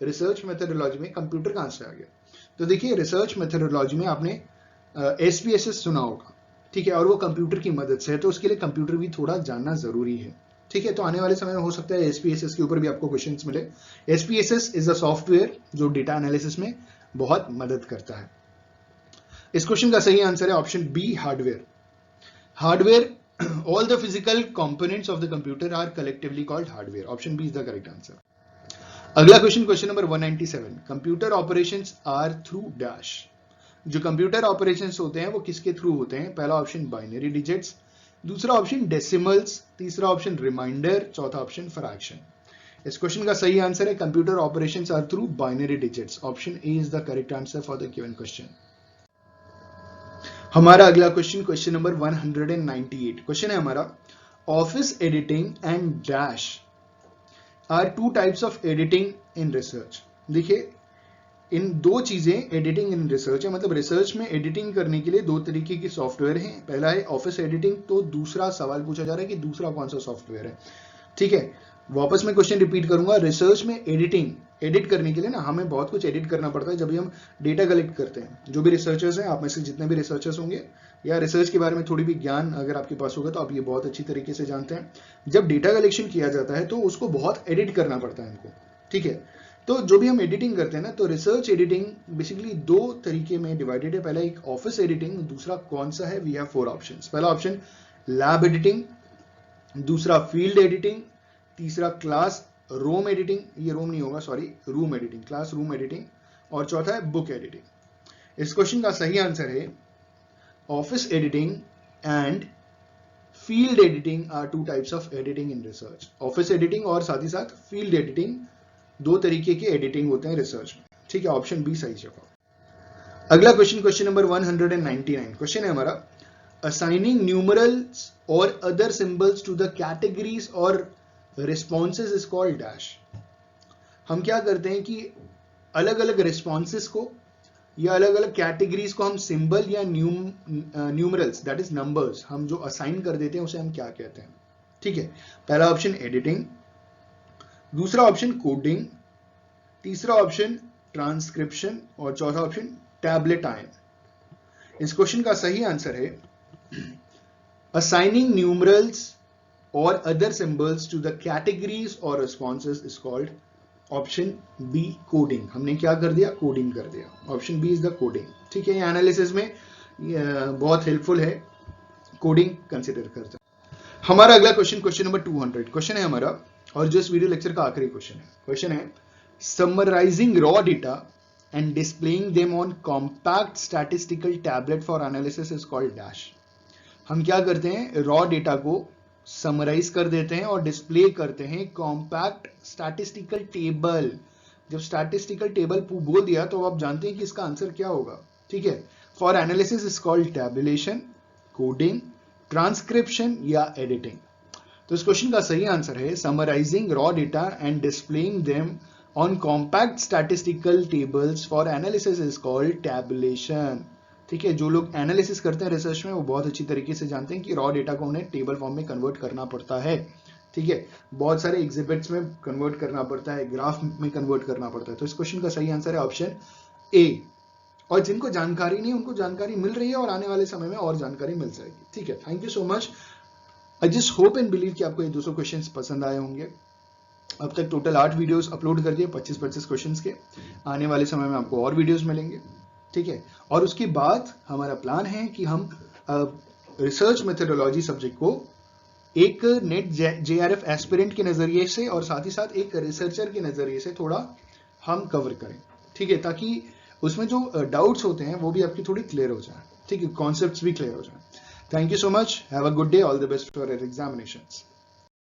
Speaker 2: रिसर्च मेथोडोलॉजी में कंप्यूटर कहां से आ गया? तो देखिए, रिसर्च मेथोडोलॉजी में आपने एसपीएसएस सुना होगा, ठीक है, और वो कंप्यूटर की मदद से है, तो उसके लिए कंप्यूटर भी थोड़ा जानना जरूरी है। ठीक है, तो आने वाले समय में हो सकता है एसपीएसएस के ऊपर भी आपको क्वेश्चंस मिले। एसपीएसएस इज अ सॉफ्टवेयर जो डेटा एनालिसिस में बहुत मदद करता है। इस क्वेश्चन का सही आंसर है option B, hardware. Hardware, all the physical components of the computer are collectively called hardware. Option B is the correct answer. अगला question, question number 197, computer operations are through dash. जो computer operations होते हैं वो किसके through होते हैं? पहला option binary digits, दूसरा ऑप्शन डेसिमल्स, तीसरा ऑप्शन रिमाइंडर, चौथा ऑप्शन फ्रैक्शन। इस क्वेश्चन का सही आंसर है computer operations are through binary digits. Option A is the correct answer for the given question. हमारा अगला क्वेश्चन, क्वेश्चन नंबर 198, क्वेश्चन है हमारा, office editing and dash are two types of editing in research. देखिए, इन दो चीजें editing in research है, मतलब रिसर्च में एडिटिंग करने के लिए दो तरीके की सॉफ्टवेयर हैं। पहला है ऑफिस एडिटिंग, तो दूसरा सवाल पूछा जा रहा है कि दूसरा कौन सा सॉफ्टवेयर है। ठीक है, वापस मैं क्वेश्चन रिपीट करूंगा। रिसर्च में एडिट करने के लिए ना हमें बहुत कुछ एडिट करना पड़ता है जब भी हम डेटा कलेक्ट करते हैं। जो भी रिसर्चर्स हैं, आप में से जितने भी रिसर्चर्स होंगे या रिसर्च के बारे में थोड़ी भी ज्ञान अगर आपके पास होगा तो आप ये बहुत अच्छी तरीके से जानते हैं। जब डेटा कलेक्शन किया जाता है तो उसको बहुत एडिट करना पड़ता है हमको। ठीक है, तो जो भी हम एडिटिंग करते हैं ना, तो रिसर्च एडिटिंग बेसिकली दो तरीके में डिवाइडेड है। पहला एक ऑफिस एडिटिंग, दूसरा कौन सा है? We have 4 options. पहला ऑप्शन लैब एडिटिंग, दूसरा फील्ड एडिटिंग, तीसरा क्लास रूम एडिटिंग, ये रूम नहीं होगा sorry, room editing, classroom editing, और चौथा है बुक एडिटिंग। इस क्वेश्चन का सही आंसर है office editing and field editing are two types of editing in research. Office editing और साथ ही साथ फील्ड एडिटिंग, दो तरीके के एडिटिंग होते हैं रिसर्च में। ठीक है, ऑप्शन बी सही जवाब। अगला क्वेश्चन, क्वेश्चन नंबर 199, क्वेश्चन है हमारा, असाइनिंग न्यूमरल्स और other symbols to the categories और रिस्पॉन्सेज इज कॉल्ड डैश। हम क्या करते हैं कि अलग अलग रिस्पॉन्सेज को या अलग अलग कैटेगरीज को हम सिंबल या न्यूमरल्स दैट इज नंबर्स हम जो असाइन कर देते हैं उसे हम क्या कहते हैं? ठीक है, पहला ऑप्शन एडिटिंग, दूसरा ऑप्शन कोडिंग, तीसरा ऑप्शन ट्रांसक्रिप्शन और चौथा ऑप्शन टैबलेट आयन। इस क्वेश्चन का सही आंसर है असाइनिंग न्यूमरल्स और other symbols to the categories और responses is called option B, coding. हमने क्या कर दिया? कोडिंग कर दिया। Option B is the coding. ठीक है, ये एनालिसिस में बहुत हेल्पफुल है, कोडिंग कंसिडर करते हैं। हमारा अगला क्वेश्चन, क्वेश्चन नंबर 200, क्वेश्चन है हमारा, और जो इस वीडियो लेक्चर का आखिरी क्वेश्चन है। क्वेश्चन है, summarizing raw data and displaying them on compact statistical tablet for analysis is called dash. हम क्या करते हैं? रॉ डेटा को समराइज कर देते हैं और डिस्प्ले करते हैं कॉम्पैक्ट स्टैटिस्टिकल टेबल। जब स्टैटिस्टिकल टेबल बोल दिया तो आप जानते हैं कि इसका आंसर क्या होगा। ठीक है, for analysis is called tabulation, coding, transcription या एडिटिंग। तो इस क्वेश्चन का सही आंसर है summarizing raw data and displaying them on compact statistical tables for analysis is called tabulation. ठीक है, जो लोग एनालिसिस करते हैं रिसर्च में वो बहुत अच्छी तरीके से जानते हैं कि रॉ डेटा को उन्हें टेबल फॉर्म में कन्वर्ट करना पड़ता है। ठीक है, बहुत सारे एग्जिबिट्स में कन्वर्ट करना पड़ता है, ग्राफ में कन्वर्ट करना पड़ता है। तो इस क्वेश्चन का सही आंसर है ऑप्शन ए, और जिनको जानकारी नहीं, उनको जानकारी मिल रही है और आने वाले समय में और जानकारी मिल जाएगी। ठीक है, thank you so much. I just hope and believe कि आपको ये 200 क्वेश्चंस पसंद आए होंगे। अब तक टोटल 8 वीडियोस अपलोड कर दिए 25-25 क्वेश्चंस के। आने वाले समय में आपको और वीडियोस मिलेंगे। ठीक है, और उसके बाद हमारा प्लान है कि हम रिसर्च मेथोडोलॉजी सब्जेक्ट को एक नेट जेआरएफ एस्पिरेंट के नजरिए से और साथ ही साथ एक रिसर्चर के नजरिए से थोड़ा हम कवर करें। ठीक है, ताकि उसमें जो डाउट्स होते हैं वो भी आपकी थोड़ी क्लियर हो जाए। ठीक है, कॉन्सेप्ट्स भी क्लियर हो जाए। Thank you so much, have a good day, all the best for your examinations.